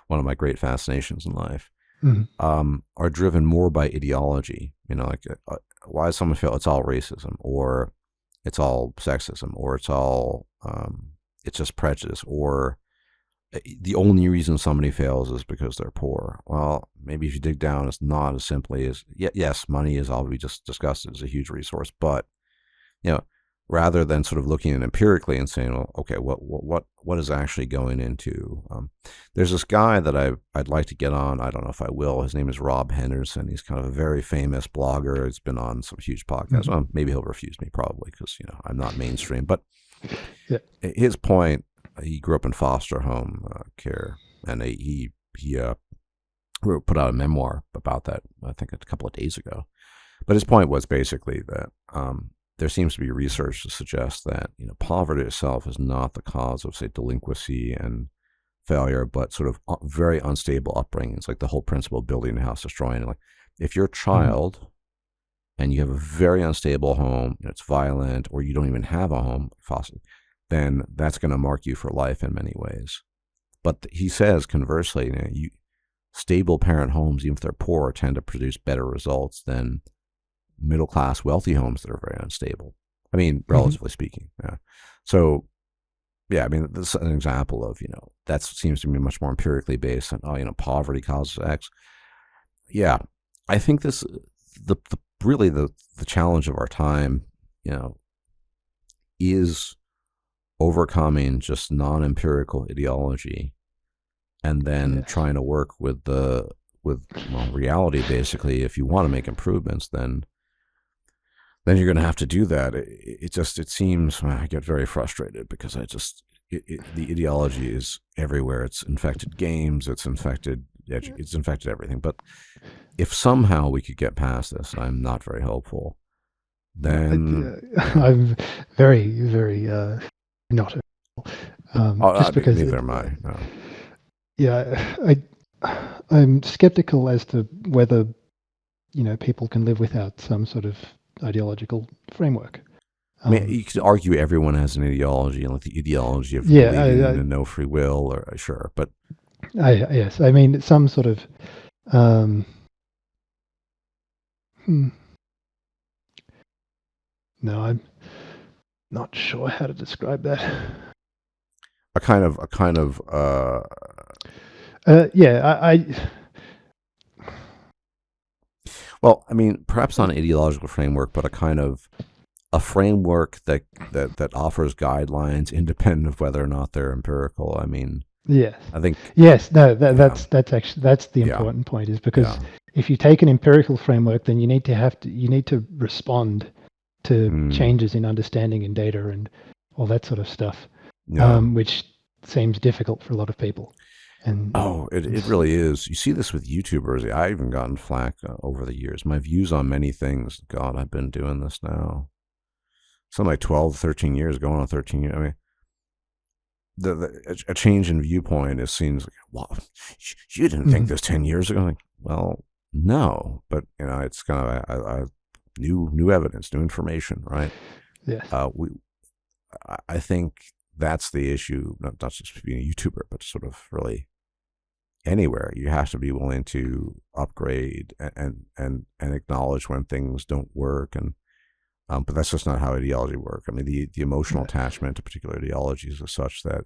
one of my great fascinations in life, Mm. are driven more by ideology. Like, why does someone feel it's all racism, or it's all sexism, or it's just prejudice, or the only reason somebody fails is because they're poor. Well, maybe if you dig down, it's not as simply as, yes, money is all we just discussed is a huge resource, but you know, rather than sort of looking at it empirically and saying, well, okay, what is actually going into? There's this guy that I'd like to get on. I don't know if I will. His name is Rob Henderson. He's kind of a very famous blogger. He's been on some huge podcasts. Mm. Well, maybe he'll refuse me probably because I'm not mainstream. But Yeah. his point, he grew up in foster home care, and he put out a memoir about that. I think a couple of days ago. But his point was basically that there seems to be research to suggest that poverty itself is not the cause of, say, delinquency and failure, but sort of very unstable upbringing. It's like the whole principle of building a house, destroying it. Like, if you're a Mm. child and you have a very unstable home, it's violent, or you don't even have a home, then that's going to mark you for life in many ways. But he says, conversely, stable parent homes, even if they're poor, tend to produce better results than middle class, wealthy homes that are very unstable. I mean, Mhm. relatively speaking. Yeah. So, yeah, I mean, this is an example of, that seems to be much more empirically based on, poverty causes X. Yeah. I think the really the challenge of our time, is overcoming just non-empirical ideology and then Yes. trying to work with reality. Basically, if you want to make improvements, then then you're going to have to do that. It seems I get very frustrated because the ideology is everywhere. It's infected games. It's infected everything. But if somehow we could get past this, I'm not very hopeful. Then yeah. I'm very, very not. Just because, Neither am I. No. yeah, I'm skeptical as to whether people can live without some sort of ideological framework. I mean, you could argue everyone has an ideology, like the ideology of Yeah, believing in no free will, or sure, but yes, I mean some sort of. Um, hmm. No, I'm not sure how to describe that. a kind of Yeah, well, I mean, perhaps not an ideological framework, but a framework that offers guidelines independent of whether or not they're empirical. I mean, yes, I think yes. No, yeah, that's the yeah, important point, is because yeah, if you take an empirical framework, then you need to respond to mm, changes in understanding in data and all that sort of stuff, yeah. which seems difficult for a lot of people. And Oh, it really is. You see this with YouTubers. I've even gotten flack over the years. My views on many things. God, I've been doing this now. Something like 12, 13 years, going on 13 years. I mean, a change in viewpoint is seen as like, well, you didn't think this 10 years ago. Like, well, no, but it's kind of new evidence, new information, right? yes, I think that's the issue, not just being a YouTuber, but sort of really anywhere. You have to be willing to upgrade and acknowledge when things don't work. And but that's just not how ideology works. I mean, the emotional attachment to particular ideologies is such that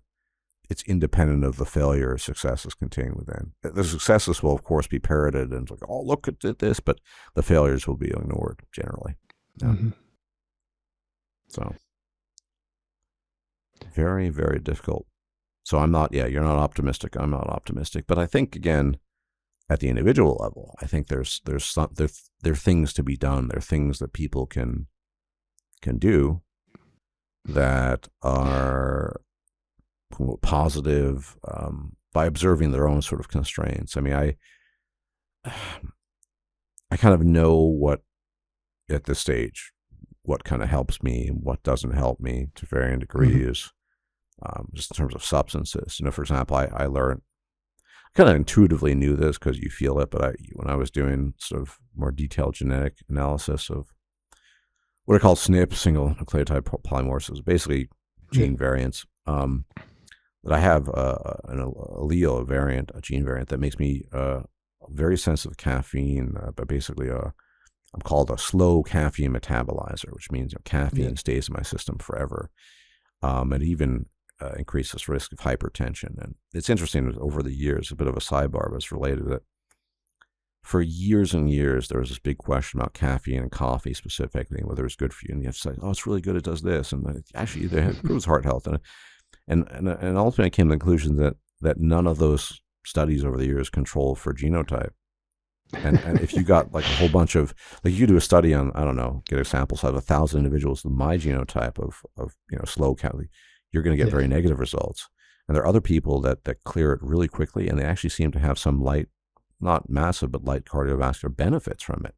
it's independent of the failure or successes contained within. The successes will, of course, be parroted and like, oh, look at this, but the failures will be ignored generally. Yeah. mm-hmm. So very, very difficult. So I'm not. Yeah, you're not optimistic. I'm not optimistic. But I think again, at the individual level, I think there are things to be done. There are things that people can do that are positive by observing their own sort of constraints. I mean, I kind of know what at this stage what kind of helps me and what doesn't help me to varying degrees, just in terms of substances. For example, I learned kind of intuitively knew this because you feel it, but when I was doing sort of more detailed genetic analysis of what are called SNP, single nucleotide polymorphisms, basically gene variants. That I have an allele, a gene variant that makes me very sensitive to caffeine, but basically I'm called a slow caffeine metabolizer, which means caffeine stays in my system forever. It even increases risk of hypertension. And it's interesting, over the years, a bit of a sidebar, but it's related that for years and years, there was this big question about caffeine and coffee specifically, and whether it's good for you. And you have to say, oh, it's really good, it does this. And actually, it improves heart health. And ultimately I came to the conclusion that none of those studies over the years control for genotype. And if you got like a whole bunch of, like you do a study on, I don't know, get a sample size of 1,000 individuals with my genotype of slow caffeine, you're going to get very negative results. And there are other people that clear it really quickly, and they actually seem to have some light, not massive, but light cardiovascular benefits from it.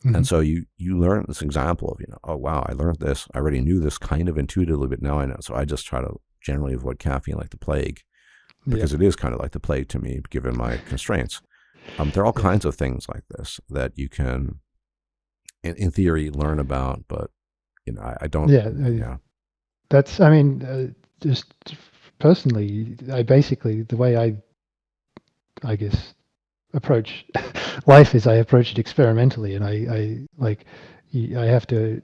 Mm-hmm. And so you learn this example of, oh, wow, I learned this. I already knew this kind of intuitively, but now I know. So I just try to generally avoid caffeine like the plague, because it is kind of like the plague to me, given my constraints. There are all kinds of things like this that you can, in theory, learn about, but I don't. Yeah. That's. I mean, just personally, the way I guess approach life is I approach it experimentally, and I have to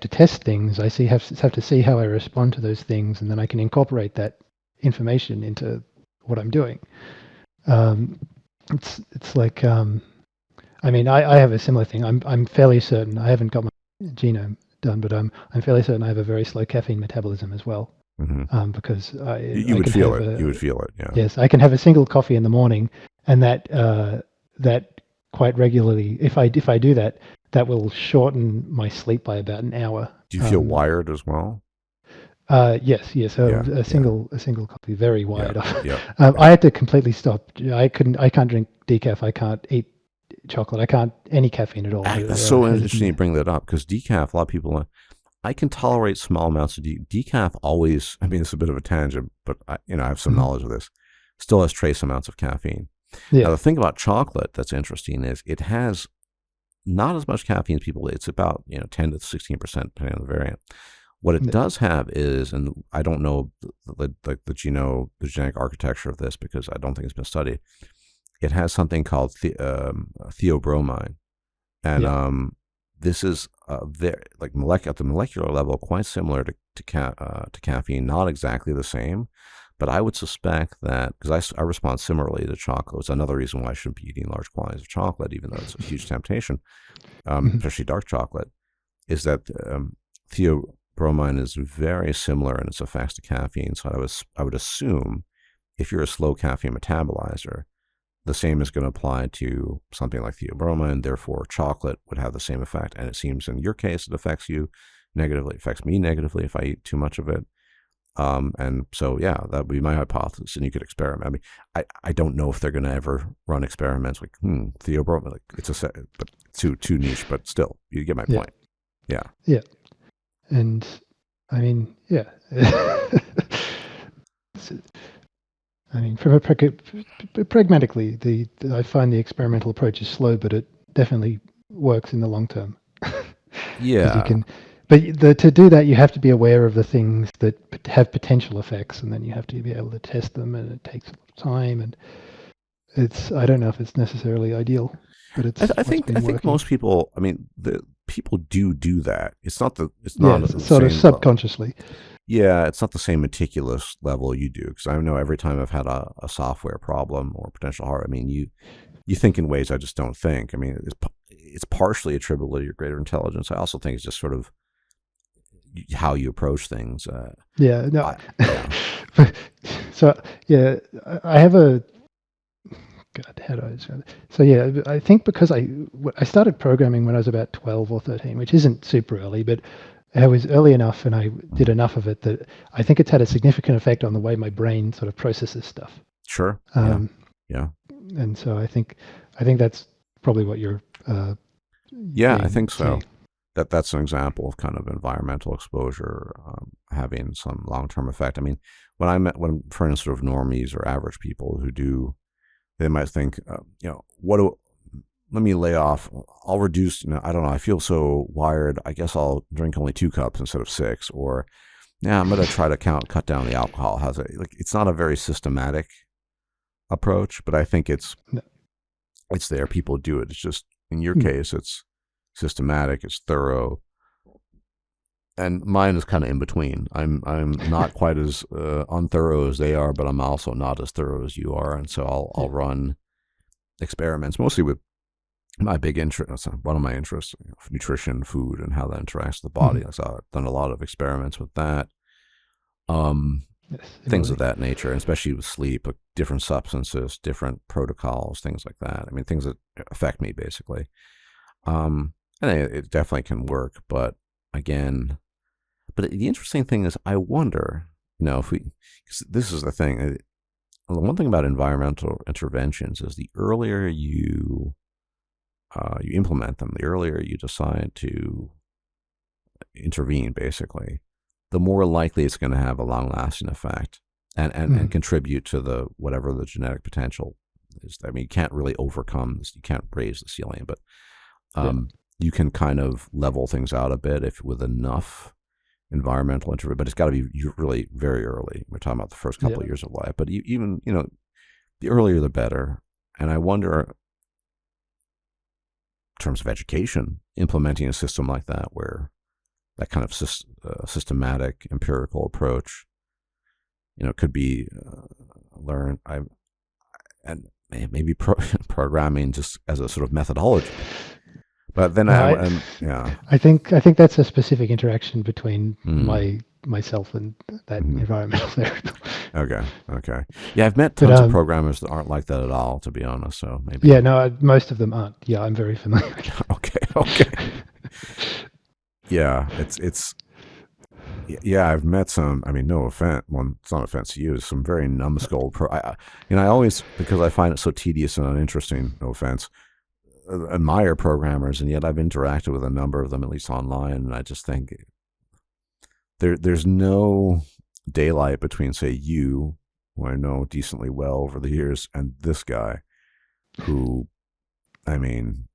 test things. Have to see how I respond to those things, and then I can incorporate that information into what I'm doing. It's like I mean I have a similar thing. I'm fairly certain I haven't got my genome done, but I'm fairly certain I have a very slow caffeine metabolism as well. Mm-hmm. Because you would feel it. You would feel it. Yeah. Yes, I can have a single coffee in the morning, and that quite regularly. If I do that, that will shorten my sleep by about an hour. Do you feel wired as well? Yes, yes. So Yeah, yeah, a single coffee, very yeah, wired off. yeah, I yeah. had to completely stop. I can't drink decaf. I can't eat chocolate. I can't any caffeine at all. That's so I just interesting you bring that up because decaf, a lot of people, I can tolerate small amounts of decaf. Always, I mean, it's a bit of a tangent, but I have some Mhm. knowledge of this. Still has trace amounts of caffeine. Now, Yeah, the thing about chocolate that's interesting is it has not as much caffeine as people. It's about 10 to 16% depending on the variant. What it yeah. does have is, and I don't know the genetic architecture of this because I don't think it's been studied. It has something called theobromine, and Yeah. this is very at the molecular level quite similar to caffeine. Not exactly the same, but I would suspect that because I respond similarly to chocolate. It's another reason why I shouldn't be eating large quantities of chocolate, even though it's a huge temptation, Mhm. especially dark chocolate. Is that theobromine is very similar in its effects to caffeine. So I would assume if you're a slow caffeine metabolizer, the same is going to apply to something like theobromine. Therefore, chocolate would have the same effect. And it seems in your case, it affects you negatively. It affects me negatively if I eat too much of it. And so, yeah, that would be my hypothesis. And you could experiment. I mean, I don't know if they're going to ever run experiments like, theobromine. Like but too niche. But still, you get my Yeah, point. Yeah. yeah. And I mean, yeah. So, I mean, pragmatically, I find the experimental approach is slow, but it definitely works in the long term. Because you Yeah. can, but to do that, you have to be aware of the things that have potential effects, and then you have to be able to test them, and it takes a lot of time. And I don't know if it's necessarily ideal, but it's what's I been think working. most people. I mean, the people do that. It's not Yes, the sort of same. subconsciously. Yeah, it's not the same meticulous level you do because I know every time I've had a software problem or potential harm. I mean, you think in ways I just don't think. I mean, it's partially attributable to your greater intelligence. I also think it's just sort of how you approach things. Yeah, no. I, yeah, So yeah, I have a God. How do I describe it? So yeah, I think because I started programming when I was about 12 or 13, which isn't super early, but I was early enough and I did enough of it that I think it's had a significant effect on the way my brain sort of processes stuff. sure, yeah, Um, yeah, and so I think that's probably what you're yeah. I being think saying. so. That's an example of kind of environmental exposure having some long term effect. I mean, when for instance, sort of normies or average people who do, they might think, what do let me lay off. I'll reduce. I don't know. I feel so wired. I guess I'll drink only 2 cups instead of 6. Or yeah, I'm gonna try to cut down the alcohol. How's it? Like it's not a very systematic approach, but I think No, it's there. People do it. It's just in your mm, case, it's systematic. It's thorough, and mine is kind of in between. I'm not quite as unthorough as they are, but I'm also not as thorough as you are, and so yeah, I'll run experiments mostly with my big interest, one of my interests, nutrition, food, and how that interacts with the mhm, body. So I've done a lot of experiments with that, um, yes, things of similarly. that nature, and especially with sleep, like different substances, different protocols, things like that. I mean, things that affect me basically. Um, and it definitely can work, but again, the interesting thing is, I wonder, if we, because this is the thing. The one thing about environmental interventions is the earlier you implement them, the earlier you decide to intervene, basically, the more likely it's going to have a long-lasting effect and Mhm, contribute to the whatever the genetic potential is. I mean, you can't really overcome this. You can't raise the ceiling, but yeah, you can kind of level things out a bit if with enough environmental intervention. But it's got to be really very early. We're talking about the first yeah. couple of years of life, but even the earlier the better. And I wonder terms of education, implementing a system like that where that kind of systematic empirical approach, could be learned. And maybe programming just as a sort of methodology. But then No, and yeah, I think that's a specific interaction between mm, my myself and that Mhm. environmental variable. Okay. Yeah, I've met But tons of programmers that aren't like that at all, to be honest. So yeah, maybe. no, most of them aren't. Yeah, I'm very familiar with Okay. Yeah, it's yeah. I've met some. I mean, no offense. Well, it's not offense to you. Some very numbskull. I always, because I find it so tedious and uninteresting. No offense. Admire programmers, and yet I've interacted with a number of them, at least online, and I just think there's no daylight between, say, you, who I know decently well over the years, and this guy, who, I mean,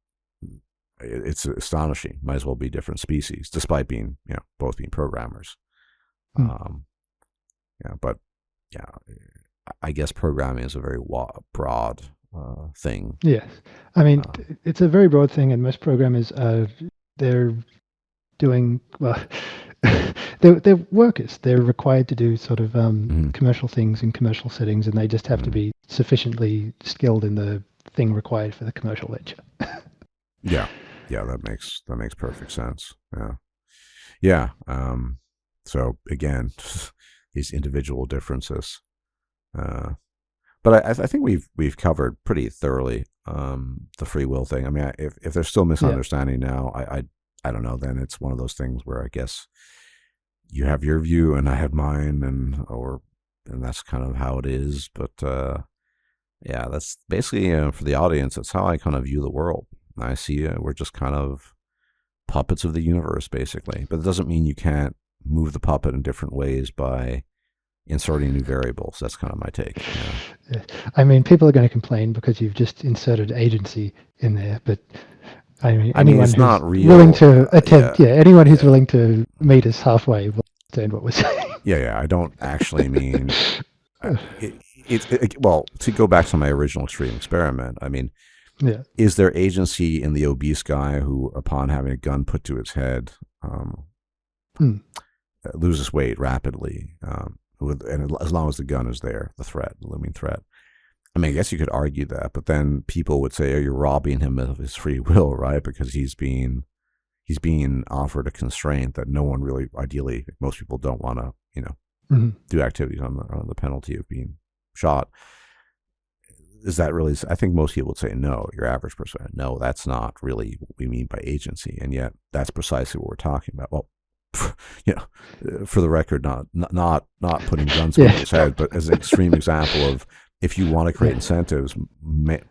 it's astonishing. Might as well be different species, despite being, both being programmers. Hmm. Um, but yeah, I guess programming is a very broad thing. Yes, I mean Uh, it's a very broad thing, and most programmers they're doing well. They're workers. They're required to do sort of mm, commercial things in commercial settings, and they just have to mm. be sufficiently skilled in the thing required for the commercial venture. Yeah, that makes perfect sense. Yeah. So again, these individual differences. Uh, but I think we've covered pretty thoroughly the free will thing. I mean, if there's still Yeah. misunderstanding now, I don't know. Then it's one of those things where I guess you have your view and I have mine, and that's kind of how it is. But yeah, that's basically for the audience. That's how I kind of view the world. I see we're just kind of puppets of the universe, basically. But it doesn't mean you can't move the puppet in different ways by inserting new variables. That's kind of my take. Yeah. I mean, people are going to complain because you've just inserted agency in there, but I mean, I mean, anyone it's not who's willing real. to attempt, Yeah, yeah, anyone who's yeah, willing to meet us halfway will understand what we're saying. yeah. I don't actually mean well, to go back to my original extreme experiment. I mean, Yeah. is there agency in the obese guy who, upon having a gun put to his head, um, Hmm. loses weight rapidly? And as long as the gun is there, the looming threat. I mean, I guess you could argue that, but then people would say, "Oh, you're robbing him of his free will, right? Because he's being offered a constraint that no one really, ideally, most people don't want to, Mhm. do activities on the penalty of being shot." Is that really? I think most people would say no. Your average person, no, that's not really what we mean by agency, and yet that's precisely what we're talking about. Well, for the record, not putting guns to Yeah. people's heads, but as an extreme example of, if you want to create Yeah. incentives,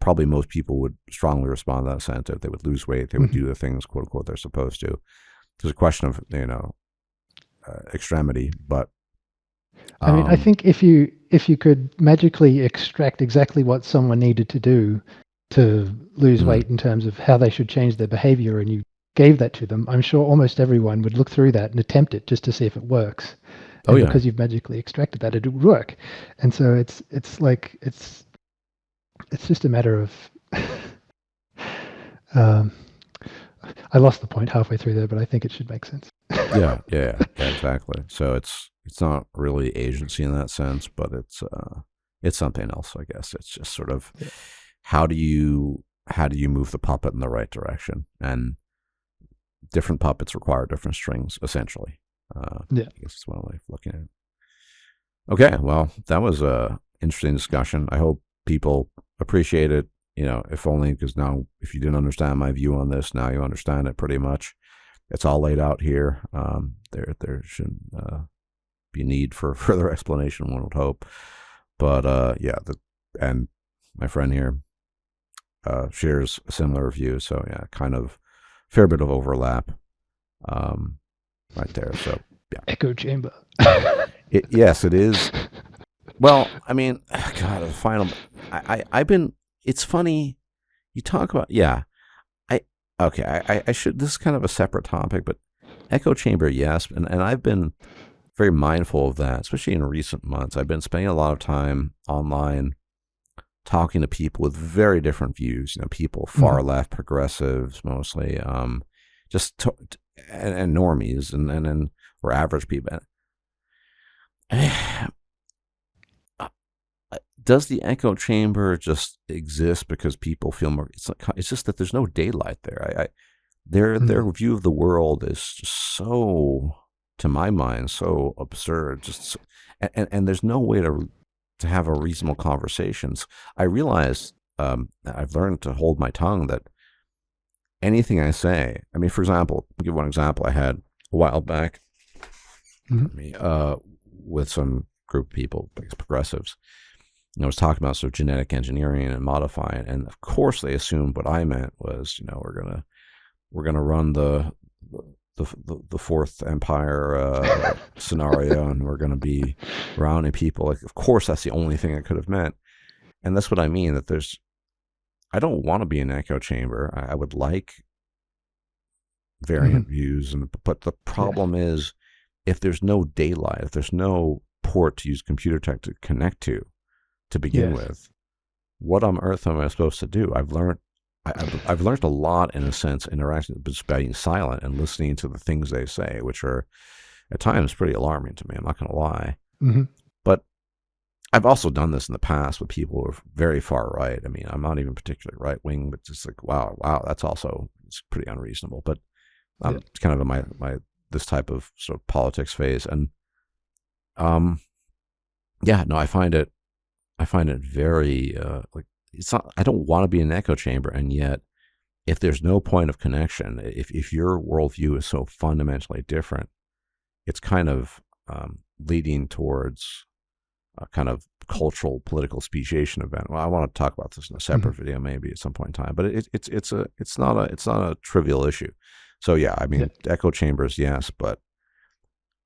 probably most people would strongly respond to that incentive. They would lose weight. They would Mhm. do the things, quote unquote, they're supposed to. There's a question of extremity, but I mean, I um, think if you could magically extract exactly what someone needed to do to lose mm, weight in terms of how they should change their behavior, and you gave that to them, I'm sure almost everyone would look through that and attempt it just to see if it works. oh And yeah, because you've magically extracted that, it would work. And so it's like it's just a matter of um, I lost the point halfway through there, but I think it should make sense. yeah, exactly. So it's not really agency in that sense, but it's something else, I guess. It's just sort of, Yeah. how do you move the puppet in the right direction, and different puppets require different strings, essentially. Yeah. I guess that's one way of looking at it. Okay, well, that was a interesting discussion. I hope people appreciate it. If only because now, if you didn't understand my view on this, now you understand it pretty much. It's all laid out here. There shouldn't be a need for further explanation, one would hope. But yeah, and my friend here shares a similar view. So yeah, kind of fair bit of overlap right there. So yeah, Echo chamber. yes, it is. Well, I mean, God, the final. I've been. It's funny. You talk about, yeah. I okay. I should. This is kind of a separate topic, but echo chamber, yes, and I've been very mindful of that, especially in recent months. I've been spending a lot of time online talking to people with very different views. People far Mhm. left, progressives mostly, just and normies, and or average people. Does the echo chamber just exist because people feel more? It's just that there's no daylight there. Their Mhm. view of the world is just so. to my mind, so absurd. And there's no way to have a reasonable conversations. I realize I've learned to hold my tongue that anything I say, I mean, for example, I'll give one example I had a while back with some group of people, progressives. I was talking about sort of genetic engineering and modifying, and of course they assumed what I meant was, we're gonna run the fourth empire scenario, and we're gonna be rounding people. Like, of course, that's the only thing it could have meant, and that's what I mean. That I don't want to be an echo chamber. I would like variant views, but the problem is, if there's no daylight, if there's no port to use computer tech to connect to begin with, what on earth am I supposed to do? I've learned a lot, in a sense, interacting just by being silent and listening to the things they say, which are at times pretty alarming to me. I'm not going to lie. But I've also done this in the past with people who are very far right. I mean, I'm not even particularly right wing, but just like, wow, that's also, it's pretty unreasonable. But I'm kind of in my this type of sort of politics phase, and I find it very like, it's not. I don't want to be in an echo chamber, and yet, if there's no point of connection, if your worldview is so fundamentally different, it's kind of leading towards a kind of cultural political speciation event. Well, I want to talk about this in a separate video, maybe at some point in time. But it's not a trivial issue. So yeah, I mean, echo chambers, yes, but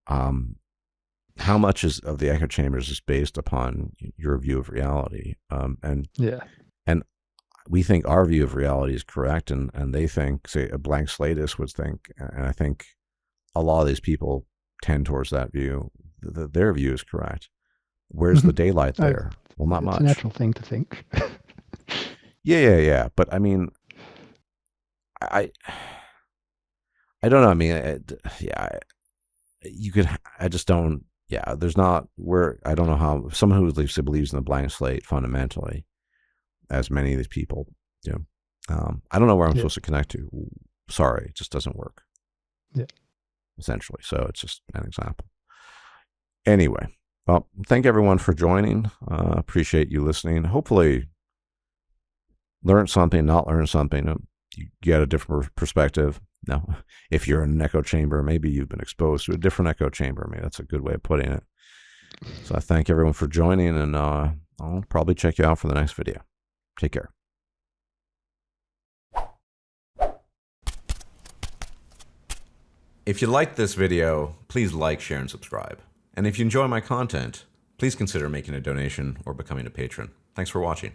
how much of the echo chambers is based upon your view of reality? And we think our view of reality is correct, and they think, say, a blank slateist would think, and I think a lot of these people tend towards that view, their view is correct. Where's the daylight there? Well, not much. It's a natural thing to think. Yeah. But I mean, I don't know. I mean, you could. I just don't. Yeah, there's not. I don't know how someone who believes in the blank slate fundamentally, as many of these people do. I don't know where I'm supposed to connect to. Sorry, it just doesn't work. Yeah. Essentially, so it's just an example. Anyway, well, thank everyone for joining. Appreciate you listening. Hopefully, learn something, not learn something. You get a different perspective. Now, if you're in an echo chamber, maybe you've been exposed to a different echo chamber. Maybe that's a good way of putting it. So I thank everyone for joining, and I'll probably check you out for the next video. Take care. If you liked this video, please like, share, and subscribe. And if you enjoy my content, please consider making a donation or becoming a patron. Thanks for watching.